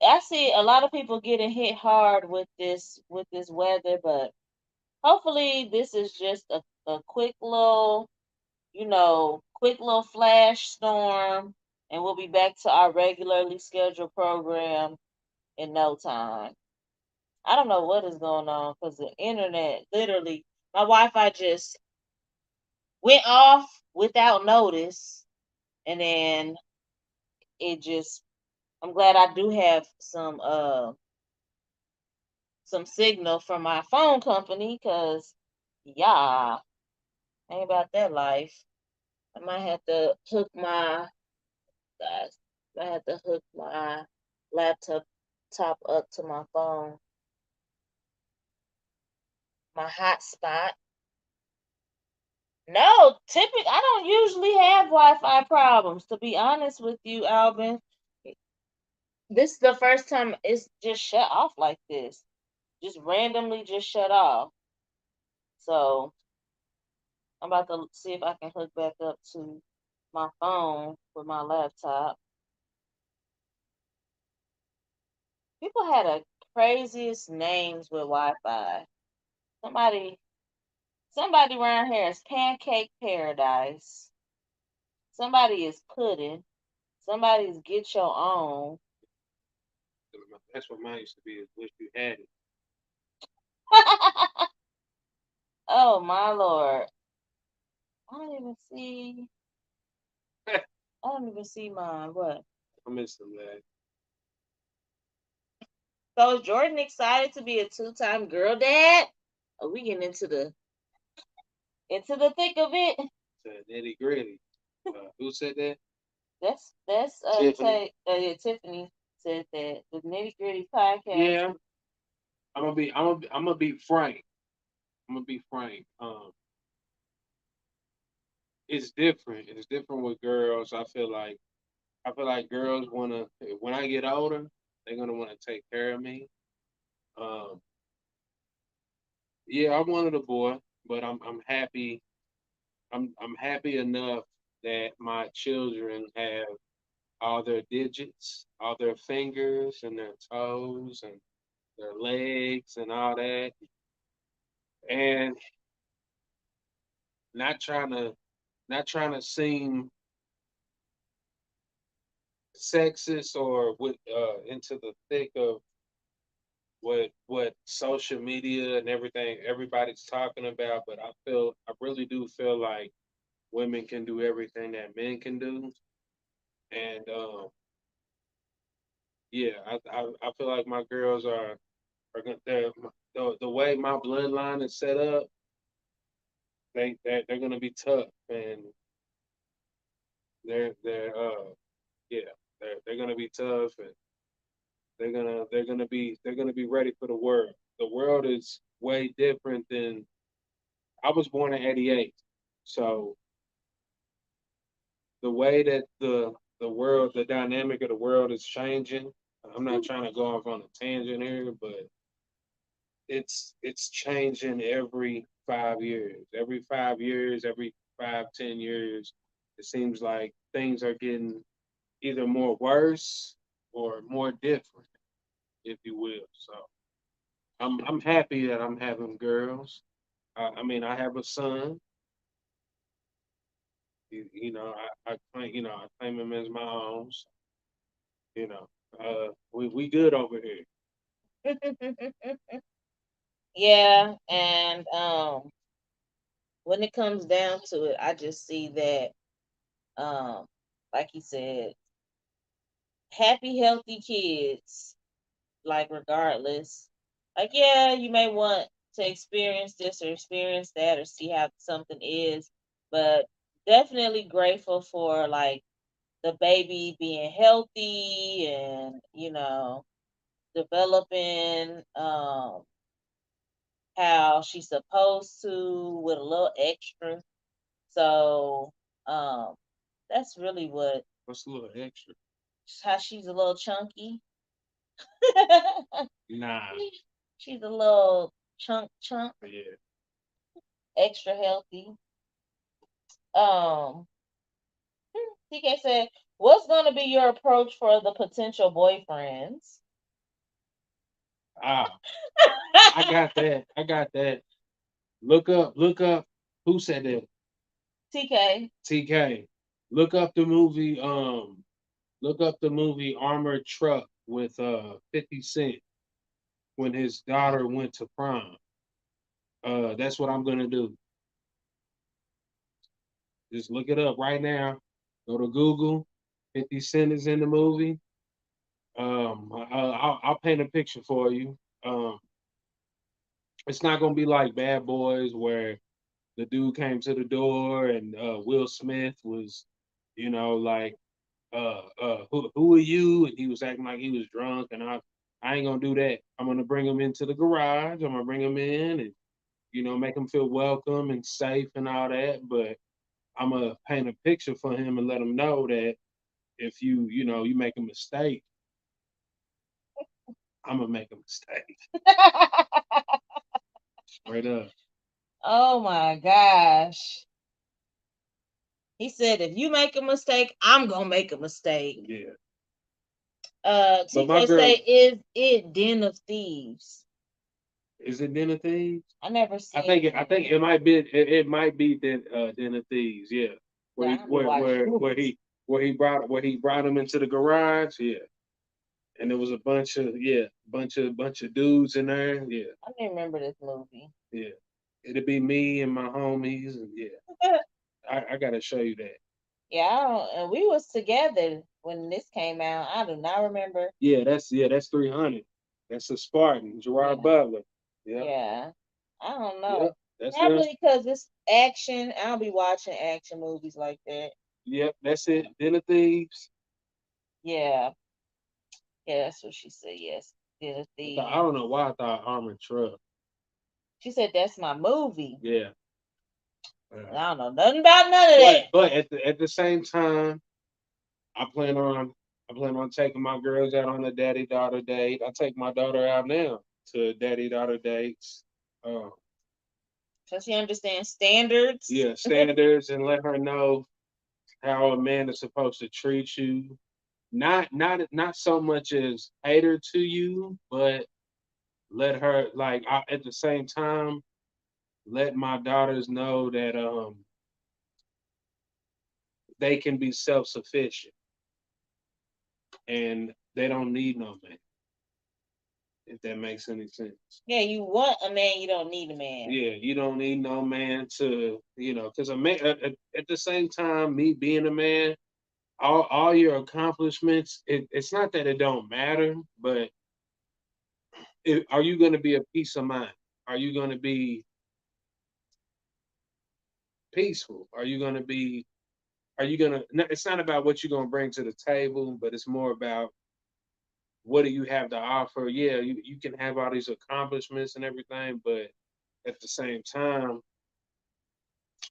I see a lot of people getting hit hard with this weather, but hopefully this is just a quick little quick little flash storm, and we'll be back to our regularly scheduled program in no time. I don't know what is going on because the internet, literally, my Wi-Fi just went off without notice, and then it just. I'm glad I do have some signal from my phone company because yeah, ain't about that life. I might have to hook my guys. I had to hook my laptop top up to my phone, my hotspot. No, typically I don't usually have Wi-Fi problems. To be honest with you, Alvin, this is the first time it's just shut off like this, just randomly just shut off. So I'm about to see if I can hook back up to my phone with my laptop. People had the craziest names with Wi-Fi. Somebody Somebody around here is Pancake Paradise. Somebody is Pudding. Somebody's Get Your Own. That's what mine used to be. Is wish you had Oh my lord. I don't even see it. I don't even see mine. What? I miss them, lad. So is Jordan excited to be a two-time girl dad? Are we getting into the thick of it? Nitty gritty. Who said that? That's Tiffany. Yeah, Tiffany said that the nitty gritty podcast. Yeah, I'm gonna be frank. I'm gonna be frank. It's different. It's different with girls. I feel like girls wanna when I get older, they're gonna want to take care of me. Um, yeah, I wanted a boy, but I'm happy. I'm happy enough that my children have all their digits, all their fingers and their toes and their legs and all that. and not trying to not trying to seem sexist or with into the thick of what social media and everything everybody's talking about, but I really do feel like women can do everything that men can do, and yeah, I feel like my girls they're, the way my bloodline is set up, they're gonna be tough, and they're yeah, they're gonna be tough, and they're gonna be ready for the world. The world is way different than I was born in '88, so the way that the world, the dynamic of the world is changing. I'm not trying to go off on a tangent here, but it's changing every 5 years. Every 5 years, every 5, 10 years, it seems like things are getting either more worse or more different, if you will. So I'm happy that I'm having girls. I mean, I have a son. I claim I claim him as my own. So, you know, we good over here. Yeah, and when it comes down to it, I just see that um like you said, happy, healthy kids, like regardless. Like yeah, you may want to experience this or experience that or see how something is, but definitely grateful for like the baby being healthy and developing how she's supposed to with a little extra. So um that's really what What's a little extra? how she's a little chunky. Nah, She's a little chunk yeah. extra healthy. Um TK said, what's gonna be your approach for the potential boyfriends? Ah, I got that. I got that. Look up. Who said that? TK. TK. Look up the movie. Look up the movie Armored Truck with 50 Cent when his daughter went to prom. That's what I'm gonna do. Just look it up right now. Go to Google. 50 Cent is in the movie. I'll paint a picture for you. It's not gonna be like Bad Boys where the dude came to the door and Will Smith was, like, who are you? And he was acting like he was drunk, and I ain't gonna do that. I'm gonna bring him into the garage. I'm gonna bring him in and make him feel welcome and safe and all that. But I'm gonna paint a picture for him and let him know that if you make a mistake, I'm gonna make a mistake. Straight up. Oh my gosh. He said if you make a mistake, I'm gonna make a mistake. Yeah. But my TK girl, say is it Den of Thieves? is it Den of Thieves? I never I seen think it. it, I think it might be Den of Thieves, yeah. Where Yeah, he I be where watching where where movies. he brought him into the garage, yeah. And there was a bunch of dudes in there, yeah, I didn't remember this movie. yeah. It'd be me and my homies, and yeah. I gotta show you that. Yeah, I don't, and we was together when this came out. I do not remember. Yeah, that's 300. That's a Spartan, Gerard Yeah, Butler. Yep, yeah. I don't know. yep. That's him. Probably because it's action. I'll be watching action movies like that. Yep, that's it. Den of Thieves. Yeah, yeah. That's what she said. Yes, Den of I Thieves. don't know why I thought Armored Truck. She said that's my movie. Yeah. And I don't know nothing about none of that. But at the same time, I plan on I plan on taking my girls out on a daddy daughter date. I take my daughter out now to daddy daughter dates. Uh, So she understands standards. yeah, standards, and let her know how a man is supposed to treat you. Not so much as cater to you, but let her, like, at the same time. let my daughters know that they can be self sufficient and they don't need no man. If that makes any sense. Yeah, you want a man, you don't need a man. Yeah, you don't need no man to, because a man at the same time, me being a man, all your accomplishments, it's not that it don't matter, but are you going to be a peace of mind? Are you going to be peaceful? Are you going to, it's not about what you're going to bring to the table, but it's more about what do you have to offer? Yeah, you can have all these accomplishments and everything, but at the same time,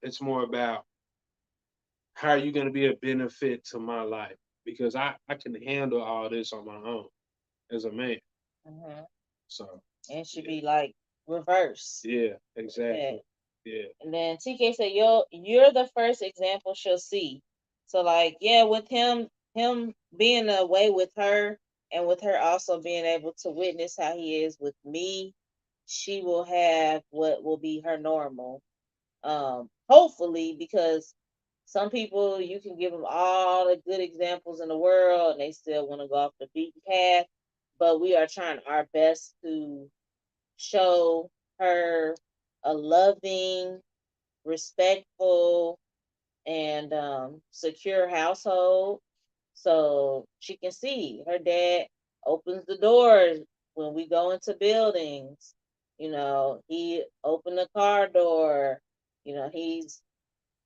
it's more about how are you going to be a benefit to my life? Because I can handle all this on my own as a man. Hmm. So, And it should yeah, be like reverse. yeah, That. exactly. Yeah, And then TK said, you're the first example she'll see. So like, yeah, with him being away with her and with her also being able to witness how he is with me, she will have what will be her normal. Hopefully, because some people you can give them all the good examples in the world and they still want to go off the beaten path. But we are trying our best to show her a loving, respectful, and secure household so she can see her dad opens the doors when we go into buildings. He opened the car door. He's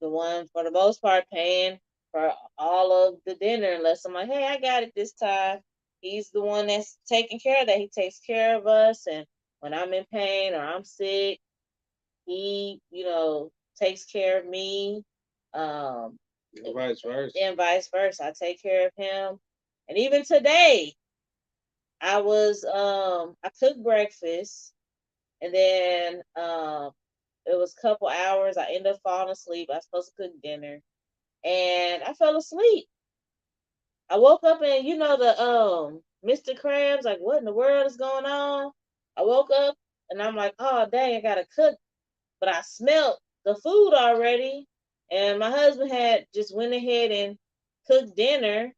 the one for the most part paying for all of the dinner unless I'm like, hey, I got it this time. He's the one that's taking care of that. He takes care of us, and when I'm in pain or I'm sick, he, takes care of me. Um, and vice versa. and vice versa. I take care of him. And even today, I cooked breakfast and then it was a couple hours. I ended up falling asleep. I was supposed to cook dinner and I fell asleep. I woke up and the Mr. Krabs, like what in the world is going on? I woke up and I'm like, oh dang, I gotta cook, but I smelled the food already, and my husband had just went ahead and cooked dinner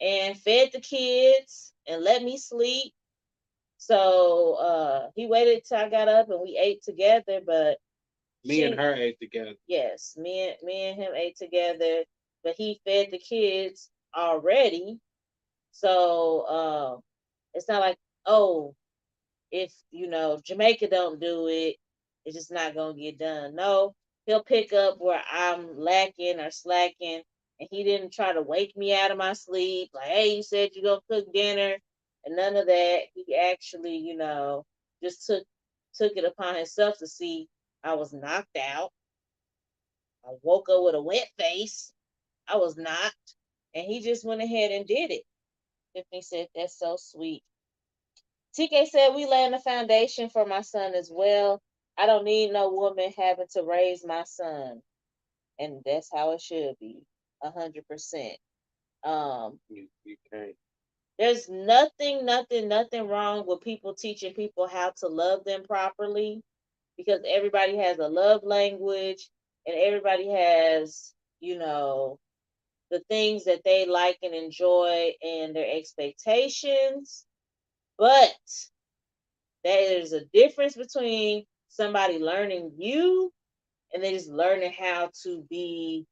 and fed the kids and let me sleep. So he waited till I got up and we ate together. But Me and she, her ate together. yes, me and him ate together. But he fed the kids already, so it's not like, oh, if Jamaica don't do it, it's just not gonna get done. No, he'll pick up where I'm lacking or slacking, and he didn't try to wake me out of my sleep. Like, hey, you said you gonna cook dinner, and none of that. He actually, just took it upon himself to see I was knocked out. I woke up with a wet face. I was not, and he just went ahead and did it. Tiffany said, "That's so sweet." TK said we laying the foundation for my son as well. I don't need no woman having to raise my son, and that's how it should be, 100%. Um, You can't. there's nothing wrong with people teaching people how to love them properly, because everybody has a love language, and everybody has, the things that they like and enjoy and their expectations, but there's a difference between somebody learning you and they just learning how to be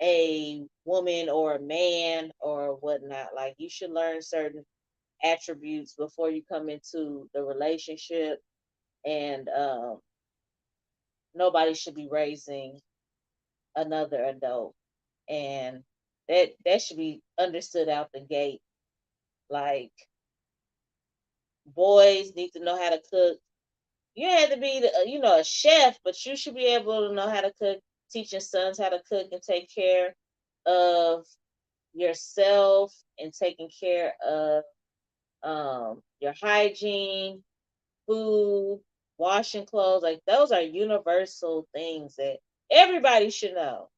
a woman or a man or whatnot. Like you should learn certain attributes before you come into the relationship, and nobody should be raising another adult, and that should be understood out the gate. Like boys need to know how to cook. You have to be, a chef, but you should be able to know how to cook. Teaching sons how to cook and take care of yourself and taking care of your hygiene, food, washing clothes. Like those are universal things that everybody should know.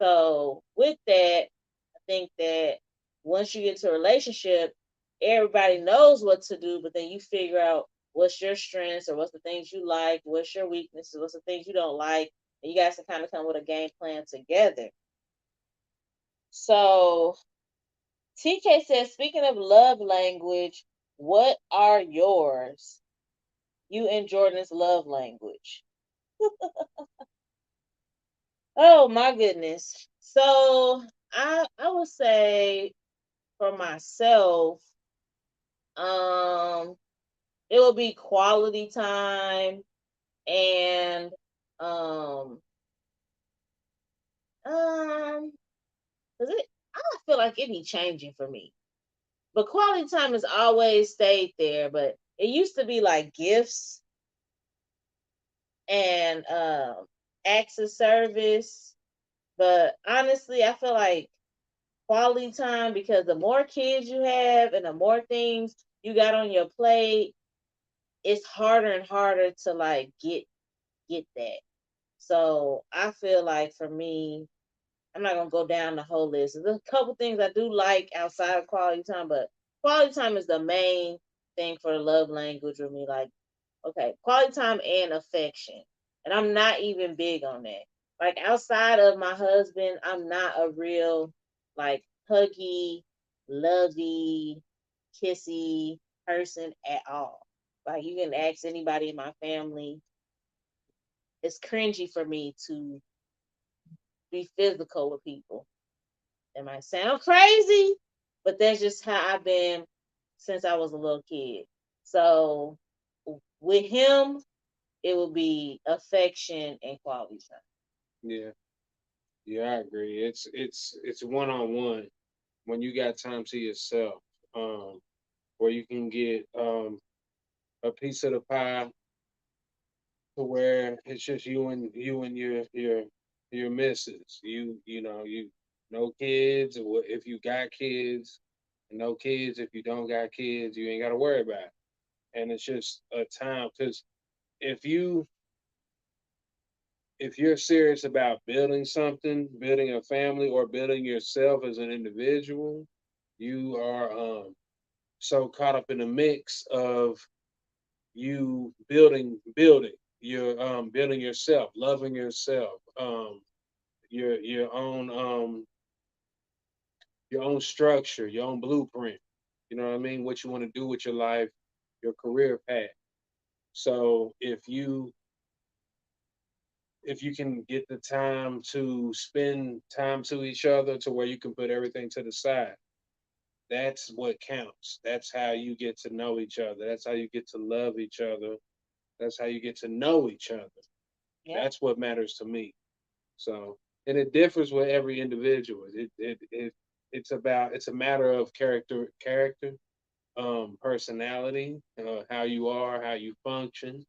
So with that, I think that once you get to a relationship, everybody knows what to do, but then you figure out what's your strengths or what's the things you like, what's your weaknesses, what's the things you don't like, and you guys can kind of come with a game plan together. So TK says, speaking of love language, what are yours? You and Jordan's love language. Oh my goodness. So I would say for myself, um, it will be quality time and um um cause I feel like it be changing for me. But quality time has always stayed there, but it used to be like gifts and acts of service. But honestly, I feel like quality time, because the more kids you have and the more things you got on your plate, it's harder and harder to like get that. So I feel like for me, I'm not gonna go down the whole list. There's a couple things I do like outside of quality time, but quality time is the main thing for the love language with me. Like, okay, quality time and affection. And I'm not even big on that. Like outside of my husband, I'm not a real like huggy, lovey, kissy person at all. Like you can ask anybody in my family. It's cringy for me to be physical with people. It might sound crazy, but that's just how I've been since I was a little kid. So with him, it will be affection and quality time. Yeah, yeah, I agree. It's one on one when you got time to yourself, where you can get a piece of the pie to where it's just you and your missus. You no kids, or if you got kids, no kids. If you don't got kids, you ain't got to worry about it. And it's just a time because if you if you're serious about building something, building a family, or building yourself as an individual, you are so caught up in the mix of you building. You're building yourself, loving yourself, your own structure, your own blueprint. You know what I mean? What you want to do with your life, your career path. So if you can get the time to spend time to each other to where you can put everything to the side, that's what counts. That's how you get to know each other. That's how you get to love each other. That's how you get to know each other. Yep. That's what matters to me. So, and it differs with every individual. It's a matter of personality, how you are, how you function.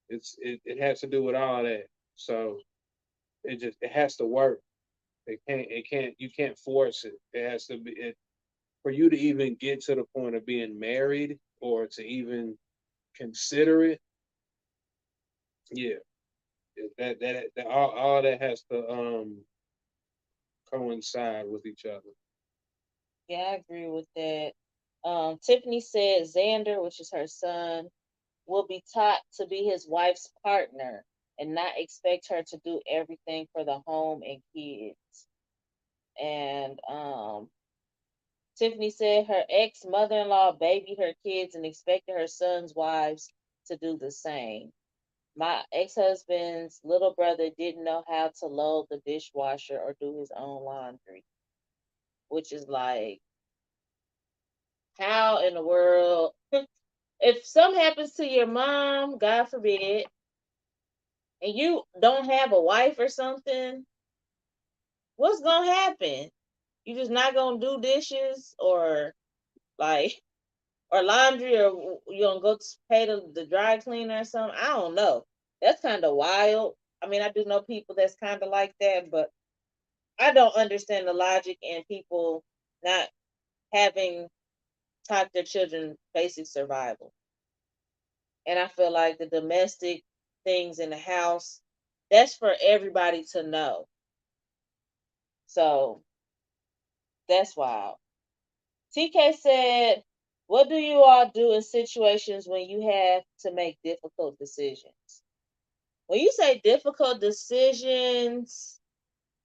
It has to do with all that. So it has to work. It can't you can't force it. It has to be for you to even get to the point of being married or to even consider it. Yeah, that all that has to coincide with each other. Yeah, I agree with that. Tiffany said Xander, which is her son, will be taught to be his wife's partner and not expect her to do everything for the home and kids. And Tiffany said her ex mother in law babied her kids and expected her son's wives to do the same. My ex husband's little brother didn't know how to load the dishwasher or do his own laundry, which is like, how in the world? If something happens to your mom, God forbid, and you don't have a wife or something, what's gonna happen? You just not gonna do dishes or like or laundry, or you gonna go to pay the dry cleaner or something? I don't know. That's kind of wild. I mean, I do know people that's kind of like that, but I don't understand the logic in people not having taught their children basic survival. And I feel like the domestic things in the house, that's for everybody to know. So that's wild. TK said What do you all do in situations when you have to make difficult decisions? When you say difficult decisions,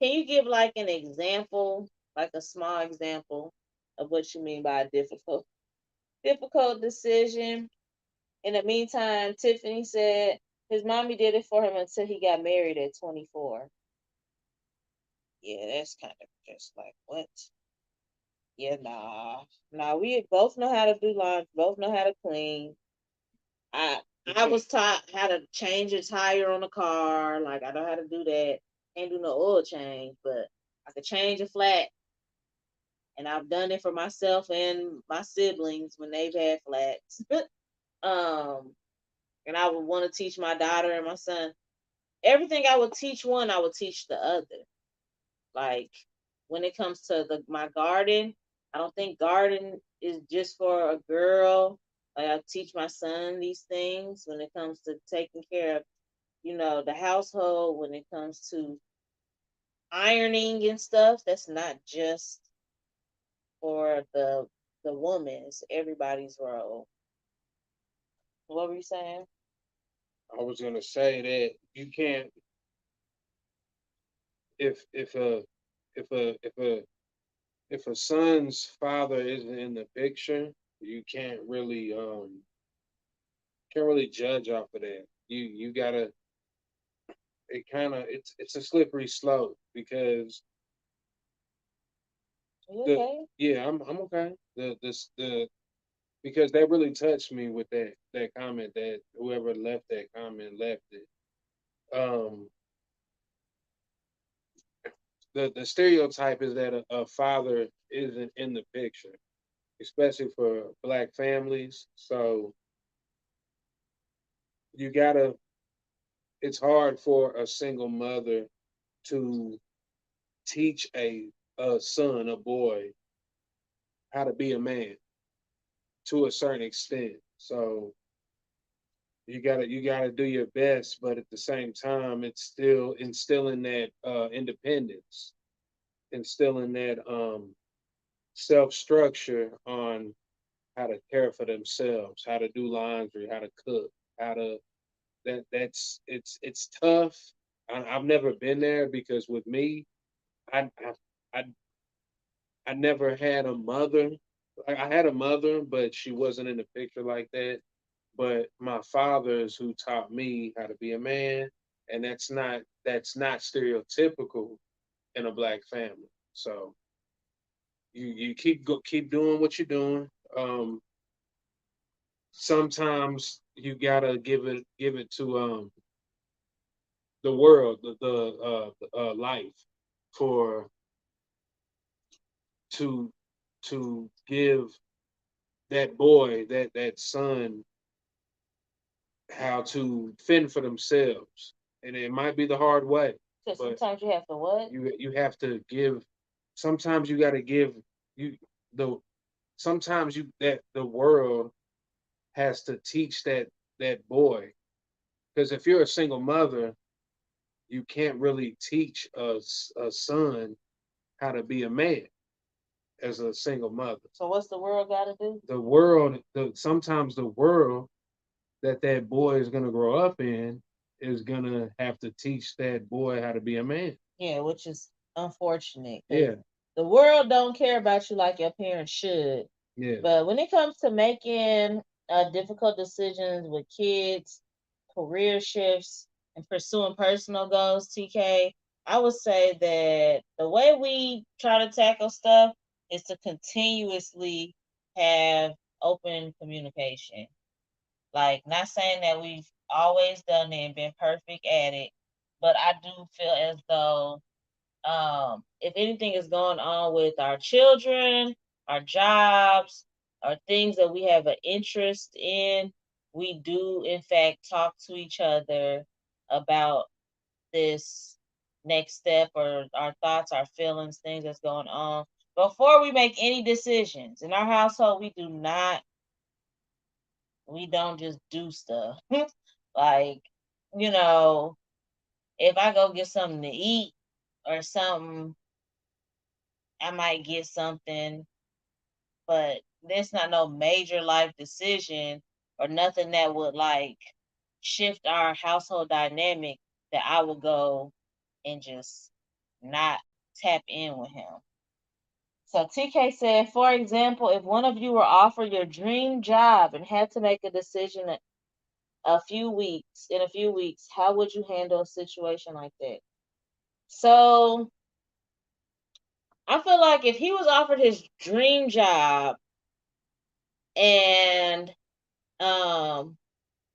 can you give like an example, like a small example of what you mean by a difficult decision? In the meantime, Tiffany said his mommy did it for him until he got married at 24. Yeah, that's kind of just like what? Yeah, nah, nah. We both know how to do laundry, both know how to clean. I I was taught how to change a tire on a car. Like I know how to do that. Can't do no oil change, but I could change a flat, and I've done it for myself and my siblings when they've had flats. um, and I would want to teach my daughter and my son everything. I would teach one, I would teach the other. Like when it comes to my garden, I don't think garden is just for a girl. Like I teach my son these things when it comes to taking care of, the household, when it comes to ironing and stuff. That's not just for the woman. It's everybody's role. What were you saying? I was gonna say that you can't if if a son's father isn't in the picture, you can't really judge off of that. You gotta it kind of it's a slippery slope because Are you the okay? yeah I'm okay the because that really touched me with that comment that whoever left that comment left it. Um, the stereotype is that a father isn't in the picture, especially for black families. So you gotta. It's hard for a single mother to teach a son, a boy, how to be a man to a certain extent. So you gotta do your best, but at the same time, it's still instilling that independence, instilling that self structure on how to care for themselves, how to do laundry, how to cook, how to it's tough. I've never been there because with me, I I I, I never had a mother. I had a mother, but she wasn't in the picture like that. But my father is who taught me how to be a man, and that's not stereotypical in a black family. So you keep doing what you're doing. Um, Sometimes you gotta give it to the world, the life, for to give that boy, that son, how to fend for themselves, and it might be the hard way, So but sometimes you have to what? you have to give. Sometimes you got to give you the. Sometimes you that the world has to teach that boy, because if you're a single mother, you can't really teach a son how to be a man as a single mother. So what's the world got to do? Sometimes the world that boy is gonna grow up in is gonna have to teach that boy how to be a man. Yeah, which is unfortunate because Yeah, the world don't care about you like your parents should. yeah. But when it comes to making difficult decisions with kids, career shifts, and pursuing personal goals, TK, I would say that the way we try to tackle stuff is to continuously have open communication. Like, not saying that we've always done it and been perfect at it, but I do feel as though if anything is going on with our children, our jobs, or things that we have an interest in, we do, in fact, talk to each other about this next step or our thoughts, our feelings, things that's going on. Before we make any decisions in our household, we don't just do stuff. Like, you know, if I go get something to eat or something, I might get something, but There's not no major life decision or nothing that would like shift our household dynamic that I would go and just not tap in with him. So TK said, for example, if one of you were offered your dream job and had to make a decision in a few weeks, how would you handle a situation like that? So I feel like if he was offered his dream job and um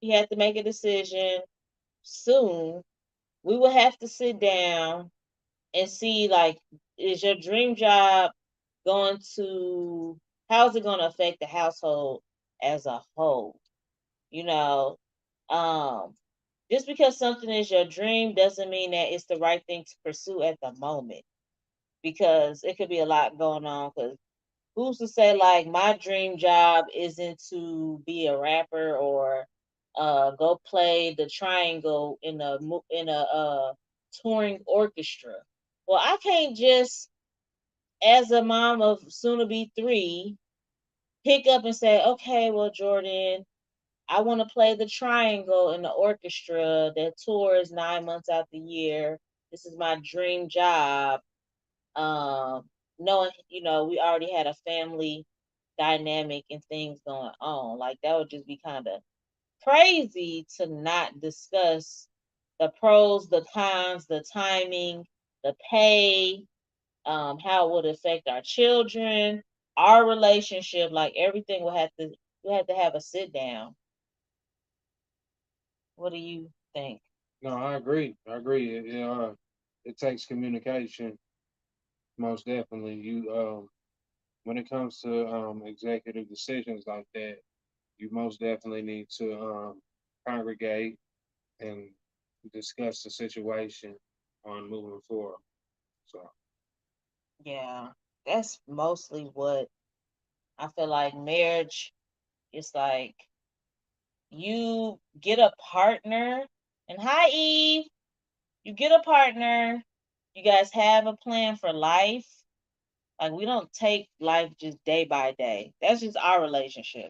he had to make a decision soon, we would have to sit down and see like, is your dream job going to, how's it going to affect the household as a whole? You know, um, just because something is your dream doesn't mean that it's the right thing to pursue at the moment, because it could be a lot going on. Because who's to say like my dream job isn't to be a rapper or go play the triangle in a touring orchestra? Well, I can't just, as a mom of soon to be three, pick up and say, okay, well, Jordan, I want to play the triangle in the orchestra that tours 9 months out the year. This is my dream job. Um, Knowing, we already had a family dynamic and things going on. Like that would just be kind of crazy to not discuss the pros, the cons, the timing, the pay, how it would affect our children, our relationship. Like everything will have to, we have to have a sit down. What do you think? No, I agree. I agree. It takes communication, most definitely. When it comes to executive decisions like that, you most definitely need to congregate and discuss the situation on moving forward. So, Yeah, that's mostly what I feel like marriage is like. You get a partner, and hi, Eve. You get a partner, you guys have a plan for life. Like, we don't take life just day by day. That's just our relationship.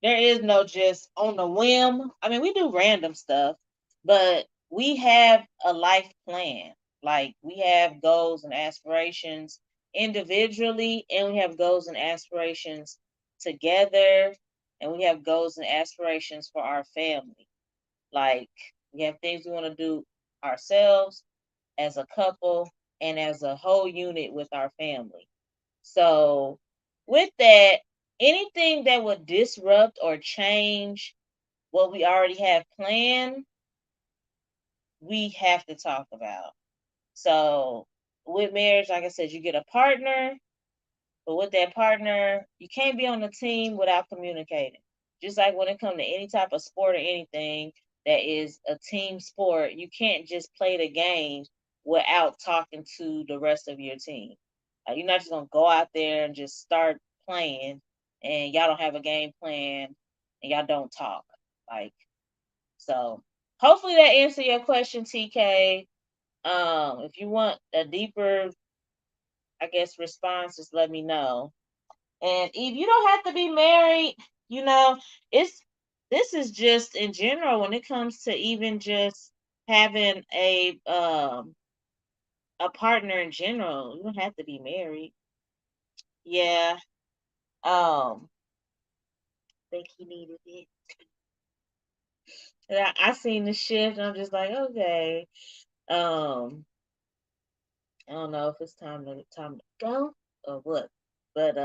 There is no just on the whim. I mean, we do random stuff, but we have a life plan. Like, we have goals and aspirations individually, and we have goals and aspirations together, and we have goals and aspirations for our family. Like, we have things we want to do ourselves as a couple and as a whole unit with our family. So, with that, anything that would disrupt or change what we already have planned, we have to talk about. So, with marriage, like I said, you get a partner, but with that partner, you can't be on the team without communicating. Just like when it comes to any type of sport or anything that is a team sport, you can't just play the game without talking to the rest of your team. You're not just gonna go out there and just start playing, and y'all don't have a game plan and y'all don't talk. Like, so. Hopefully that answered your question, TK. If you want a deeper, I guess, response, just let me know. And Eve, you don't have to be married. You know, it's this is just in general when it comes to even just having a partner in general. You don't have to be married. Yeah. I think he needed it. And I seen the shift and I'm just like, okay. Um, I don't know if it's time to go or what. But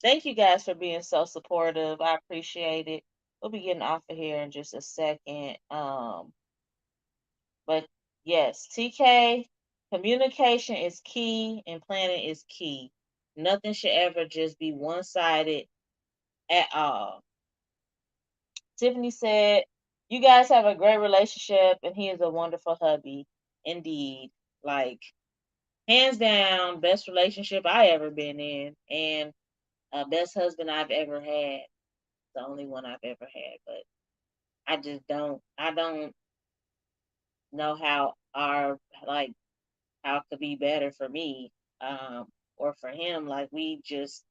thank you guys for being so supportive. I appreciate it. We'll be getting off of here in just a second. But yes, TK, communication is key and planning is key. Nothing should ever just be one sided at all. Tiffany said, you guys have a great relationship and he is a wonderful hubby. Indeed. Like, hands down, best relationship I ever been in, and best husband I've ever had. The only one I've ever had, but I don't know how our like how it could be better for me, or for him. Like, we just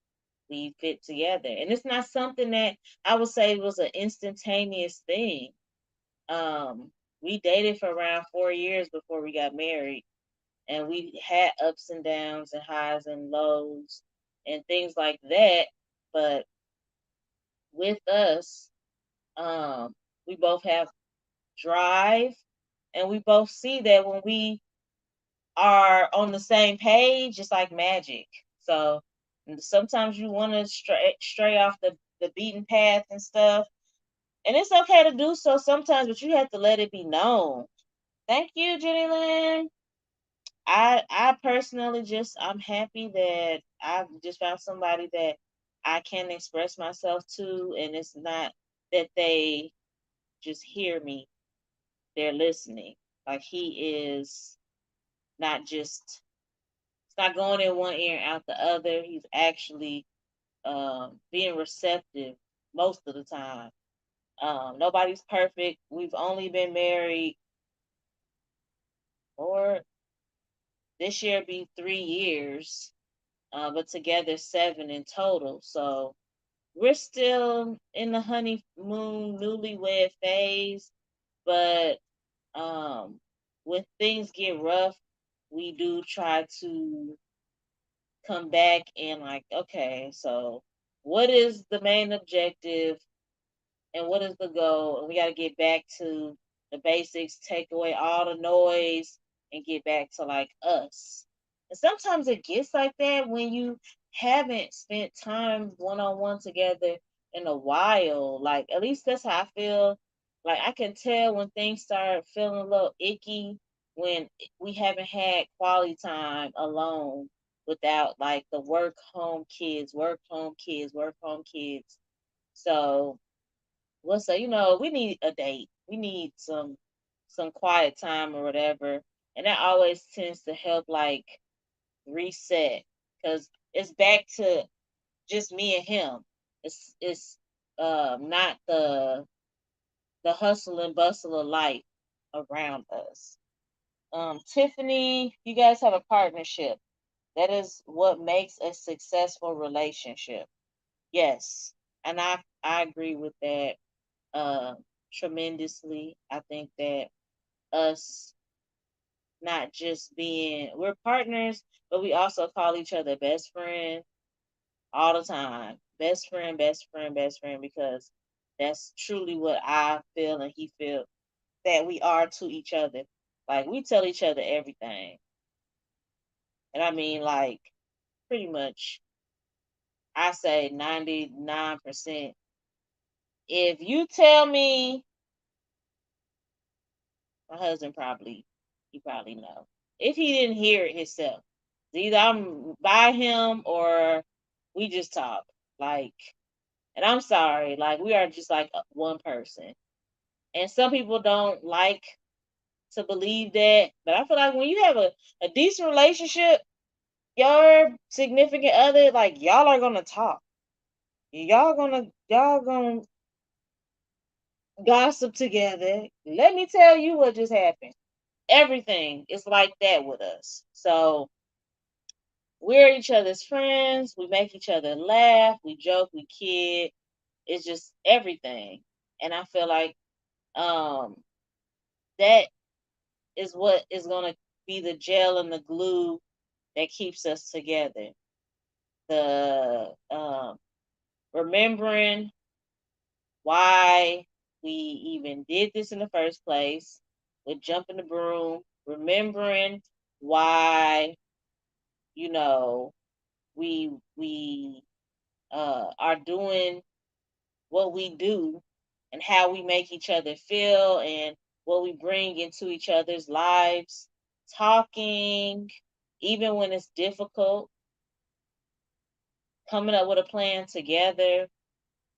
we fit together. And it's not something that I would say was an instantaneous thing. Um, we dated for around 4 years before we got married, and we had ups and downs and highs and lows and things like that. But with us, we both have drive, and we both see that when we are on the same page, it's like magic. So sometimes you want to stray off the beaten path and stuff, and it's okay to do so sometimes, but you have to let it be known. Thank you, Jenny Lynn. I personally just I'm happy that I've just found somebody that I can express myself to, and it's not that they just hear me; they're listening. Like he is not just it's not going in one ear and out the other. He's actually being receptive most of the time. Nobody's perfect. We've only been married for this year be 3 years, but together 7 in total. So we're still in the honeymoon newlywed phase, but um, when things get rough, we do try to come back and like, okay, so what is the main objective and what is the goal? And we got to get back to the basics, take away all the noise, and get back to like us. And sometimes it gets like that when you haven't spent time one on one together in a while. Like, at least that's how I feel. Like, I can tell when things start feeling a little icky when we haven't had quality time alone without like the work home kids, work home kids, work home kids. So what's up? We need a date. We need some quiet time or whatever, and that always tends to help like reset because it's back to just me and him. It's not the hustle and bustle of life around us. Tiffany, you guys have a partnership. That is what makes a successful relationship. Yes, and I agree with that uh, tremendously. I think that us not just being we're partners, but we also call each other best friend all the time. Best friend, best friend, best friend, because that's truly what I feel and he feel that we are to each other. Like we tell each other everything. And I mean like pretty much I say 99%. If you tell me my husband probably he probably know. If he didn't hear it himself. Either I'm by him or we just talk. Like and I'm sorry, like we are just like one person. And some people don't like to believe that. But I feel like when you have a decent relationship, your significant other, like y'all are gonna talk. Y'all gonna gossip together. Let me tell you what just happened. Everything is like that with us. So we're each other's friends. We make each other laugh. We joke. We kid. It's just everything. And I feel like um, that is what is going to be the gel and the glue that keeps us together. The remembering why we even did this in the first place with jumping the broom, remembering why you know we are doing what we do and how we make each other feel and what we bring into each other's lives, talking, even when it's difficult, coming up with a plan together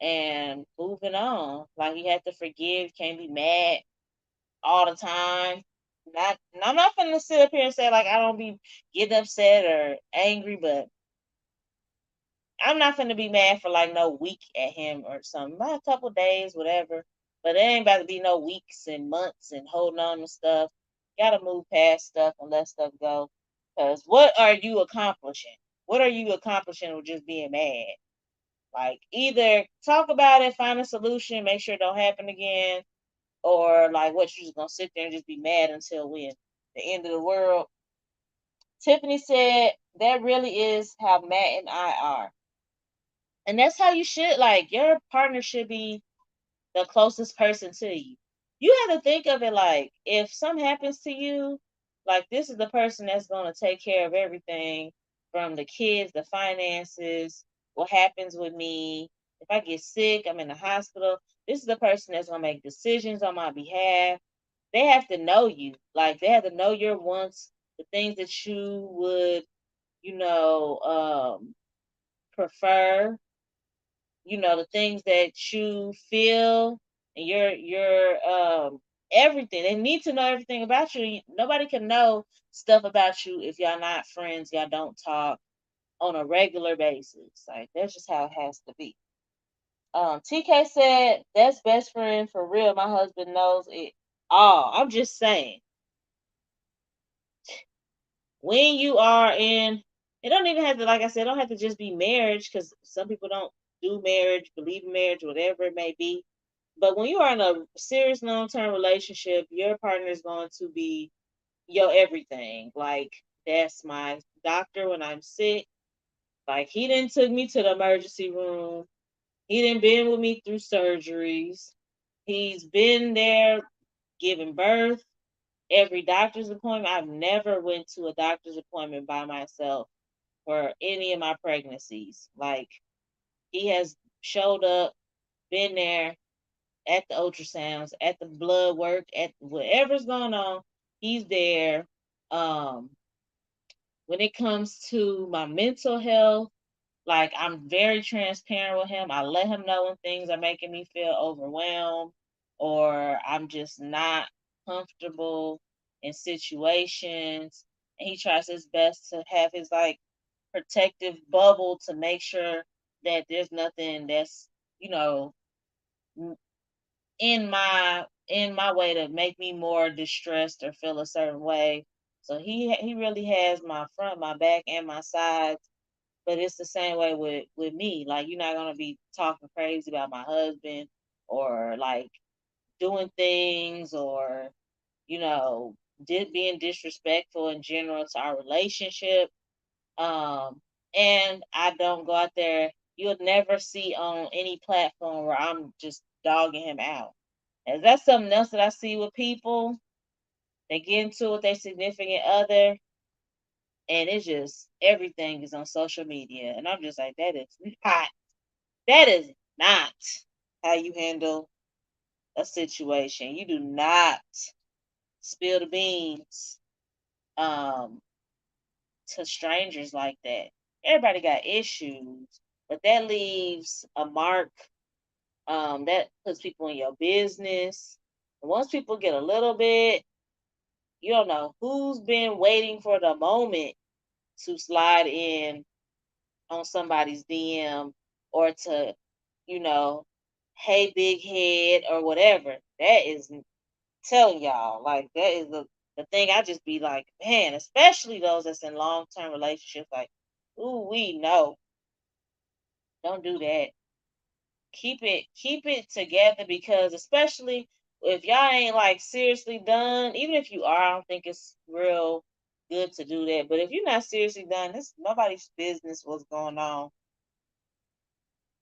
and moving on. Like you have to forgive, can't be mad all the time. Not, I'm not gonna sit up here and say like I don't be getting upset or angry, but I'm not gonna be mad for like no week at him or something. About a couple days, whatever. But it ain't about to be no weeks and months and holding on to stuff. You gotta move past stuff and let stuff go. Cause what are you accomplishing? What are you accomplishing with just being mad? Like either talk about it, find a solution, make sure it don't happen again, or like what you just gonna sit there and just be mad until when the end of the world. Tiffany said that really is how Matt and I are. And that's how you should, like, your partner should be the closest person to you. You have to think of it like if something happens to you, like this is the person that's going to take care of everything from the kids, the finances, what happens with me. If I get sick, I'm in the hospital. This is the person that's going to make decisions on my behalf. They have to know you. Like they have to know your wants, the things that you would, you know, prefer, the things that you feel and your everything. They need to know everything about you. Nobody can know stuff about you if y'all not friends, y'all don't talk on a regular basis. Like that's just how it has to be. TK said that's best friend for real. My husband knows it all. I'm just saying, when you are in, it don't even have to, like I said, it don't have to just be marriage, because some people don't do marriage, believe in marriage, whatever it may be. But when you are in a serious long term relationship, your partner is going to be your everything. Like that's my doctor when I'm sick. Like he didn't took me to the emergency room. He didn't been with me through surgeries. He's been there giving birth, every doctor's appointment. I've never went to a doctor's appointment by myself for any of my pregnancies. Like he has showed up, been there at the ultrasounds, at the blood work, at whatever's going on. He's there. Um, when it comes to my mental health, like I'm very transparent with him. I let him know when things are making me feel overwhelmed or I'm just not comfortable in situations. And he tries his best to have his like protective bubble to make sure that there's nothing that's, you know, in my way to make me more distressed or feel a certain way. So he really has my front, my back, and my sides. But it's the same way with me. Like you're not gonna be talking crazy about my husband or like doing things or you know being disrespectful in general to our relationship. Um, and I don't go out there. You'll never see on any platform where I'm just dogging him out. And that's something else that I see with people. They get into it with their significant other, and it's just everything is on social media. And I'm just like, that is not how you handle a situation. You do not spill the beans um, to strangers like that. Everybody got issues, but that leaves a mark. That puts people in your business. And once people get a little bit, you don't know who's been waiting for the moment to slide in on somebody's DM or to, you know, hey big head or whatever. That is telling y'all, like that is the thing. I just be like, man, especially those that's in long term relationships, like, ooh, we know, don't do that. Keep it together because especially if y'all ain't like seriously done, even if you are, I don't think it's real good to do that. But if you're not seriously done, it's nobody's business what's going on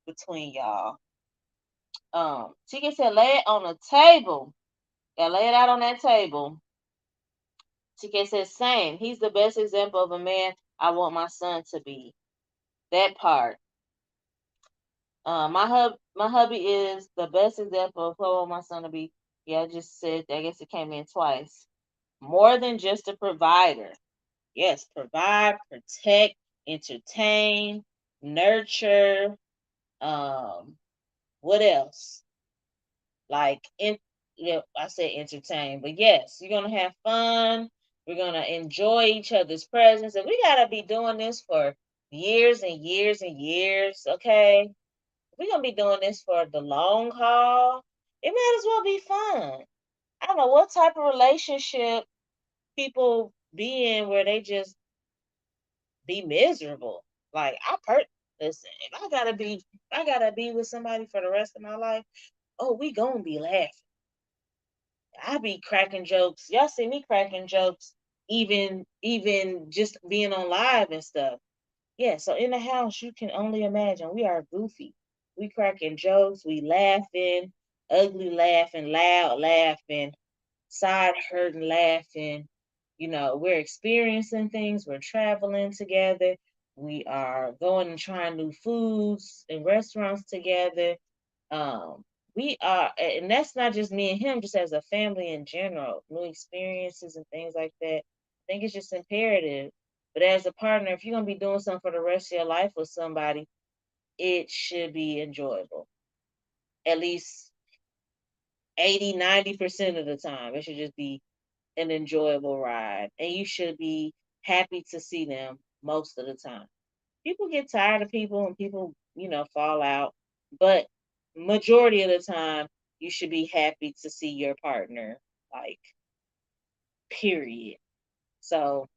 between y'all. Tika said, lay it on the table. Yeah, lay it out on that table. TK says, same. He's the best example of a man I want my son to be. That part. My hubby is the best example of who I want my son to be. Yeah, I just said, I guess it came in twice. More than just a provider. Yes, provide, protect, entertain, nurture. What else? Like I said entertain, but yes, you're gonna have fun. We're gonna enjoy each other's presence, and we gotta be doing this for years and years and years. Okay, we're gonna be doing this for the long haul. It might as well be fun. I don't know what type of relationship people be in where they just be miserable. Like Listen, if I gotta be with somebody for the rest of my life, oh, we gonna be laughing. I be cracking jokes. Y'all see me cracking jokes, even just being on live and stuff. Yeah, so in the house, you can only imagine we are goofy. We cracking jokes, we laughing, ugly laughing, loud laughing, side hurting laughing. We're experiencing things, we're traveling together, we are going and trying new foods and restaurants together. Um, we are, and that's not just me and him, just as a family in general, new experiences and things like that. I think it's just imperative. But as a partner, if you're gonna be doing something for the rest of your life with somebody, it should be enjoyable. At least 80, 90% of the time. It should just be an enjoyable ride. And you should be happy to see them most of the time. People get tired of people and people, fall out. But majority of the time, you should be happy to see your partner, like, period. So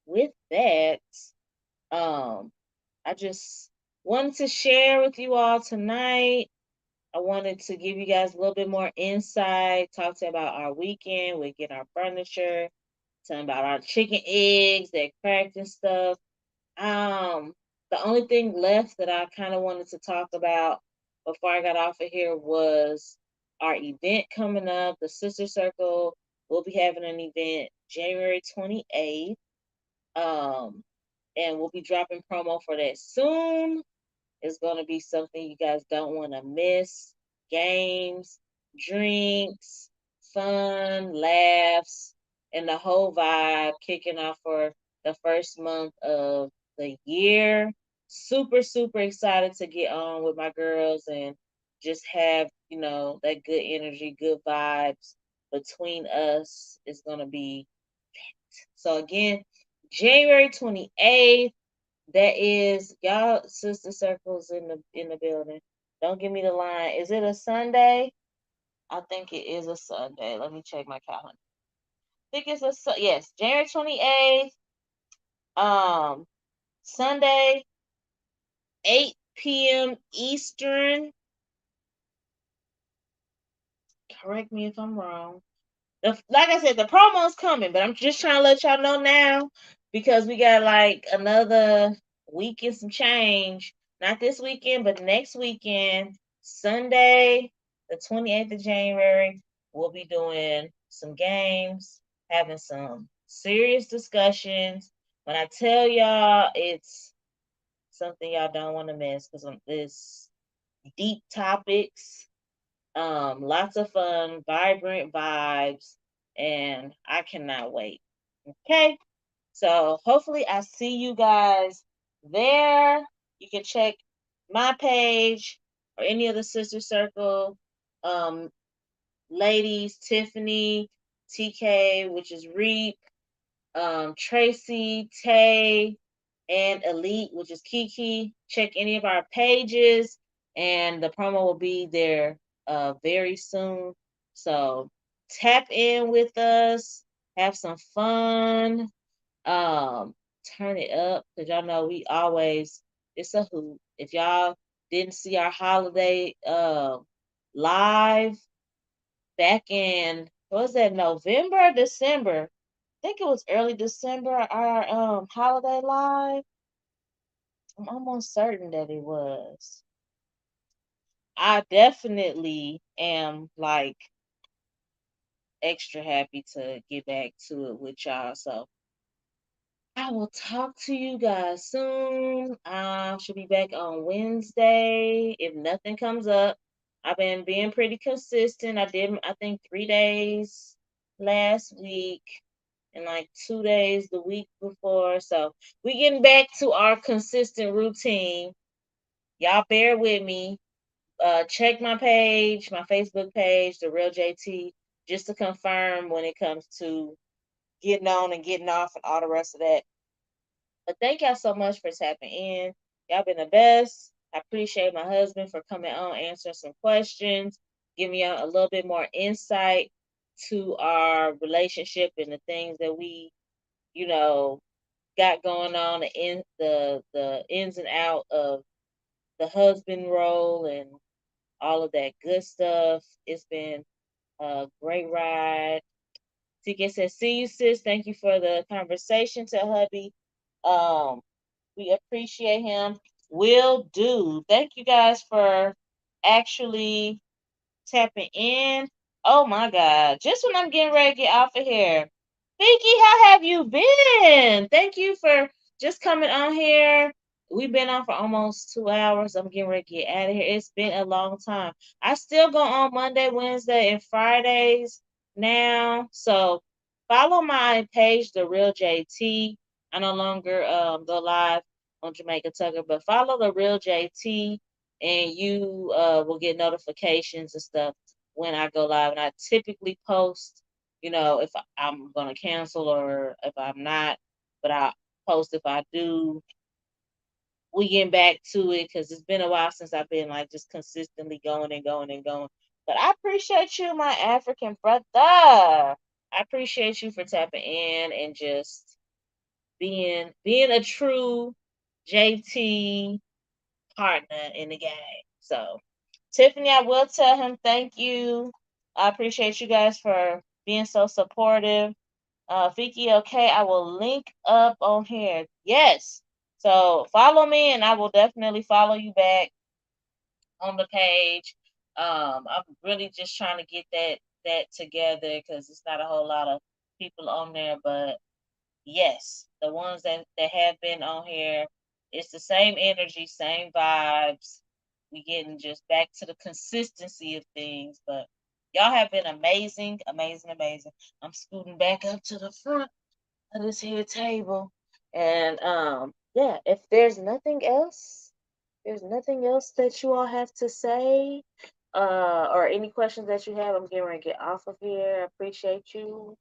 with that, um, I just wanted to share with you all tonight. I wanted to give you guys a little bit more insight, talk to you about our weekend. We get our furniture, tell about our chicken eggs that cracked and stuff. Um, the only thing left that I kind of wanted to talk about before I got off of here was our event coming up, the Sister Circle. We'll be having an event January 28th. Um, and we'll be dropping promo for that soon. It's going to be something you guys don't want to miss. Games, drinks, fun, laughs, and the whole vibe kicking off for the first month of the year. Super, super excited to get on with my girls and just have, that good energy, good vibes between us. Is going to be so again, January 28th. That is y'all sister circles in the building. Don't give me the line. Is it a Sunday? I think it is a Sunday. Let me check my calendar. I think it's yes, January 28th. Um Sunday, 8 p.m. Eastern. Correct me if I'm wrong. Like I said, the promo's coming, but I'm just trying to let y'all know now because we got like another week and some change. Not this weekend, but next weekend, Sunday, the 28th of January, we'll be doing some games, having some serious discussions. When I tell y'all, it's something y'all don't want to miss because it's deep topics, lots of fun, vibrant vibes, and I cannot wait. Okay, so hopefully I see you guys there. You can check my page or any of the Sister Circle um, ladies, Tiffany, TK, which is Reap, Tracy, Tay, and Elite, which is Kiki. Check any of our pages, and the promo will be there very soon. So tap in with us, have some fun, um, turn it up because y'all know we always it's a hoot. If y'all didn't see our holiday live back in what was that November, December? I think it was early December, our holiday live. I'm almost certain that it was. I definitely am like extra happy to get back to it with y'all. So I will talk to you guys soon. I should be back on Wednesday if nothing comes up. I've been being pretty consistent. I did, I think, 3 days last week and like 2 days the week before. So we getting back to our consistent routine. Y'all bear with me. Check my page, my Facebook page, the Real JT, just to confirm when it comes to getting on and getting off and all the rest of that. But thank y'all so much for tapping in. Y'all been the best. I appreciate my husband for coming on, answering some questions, giving y'all a little bit more insight to our relationship and the things that we, you know, got going on, the ins and out of the husband role and all of that good stuff. It's been a great ride. TK says, "See you, sis. Thank you for the conversation." To hubby, um, we appreciate him. Will do. Thank you guys for actually tapping in. Oh my God. Just when I'm getting ready to get off of here. Vicky, how have you been? Thank you for just coming on here. We've been on for almost 2 hours. I'm getting ready to get out of here. It's been a long time. I still go on Monday, Wednesday, and Fridays now. So follow my page, The Real JT. I no longer go live on Jamaica Tucker, but follow The Real JT and you will get notifications and stuff when I go live. And I typically post, if I'm going to cancel or if I'm not, but I post if I do. We getting back to it because it's been a while since I've been like just consistently going and going and going. But I appreciate you, my African brother. I appreciate you for tapping in and just being a true JT partner in the game. So, Tiffany, I will tell him thank you. I appreciate you guys for being so supportive. Vicky, okay, I will link up on here. Yes. So follow me and I will definitely follow you back on the page. I'm really just trying to get that together because it's not a whole lot of people on there, but yes, the ones that have been on here, it's the same energy, same vibes. We getting just back to the consistency of things, but y'all have been amazing, amazing, amazing. I'm scooting back up to the front of this here table, and yeah, if there's nothing else that you all have to say, or any questions that you have, I'm getting ready to get off of here. I appreciate you.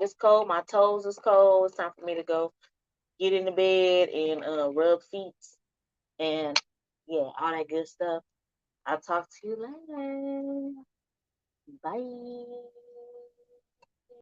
It's cold. My toes is cold. It's time for me to go get in the bed and rub feet and yeah, all that good stuff. I'll talk to you later. Bye.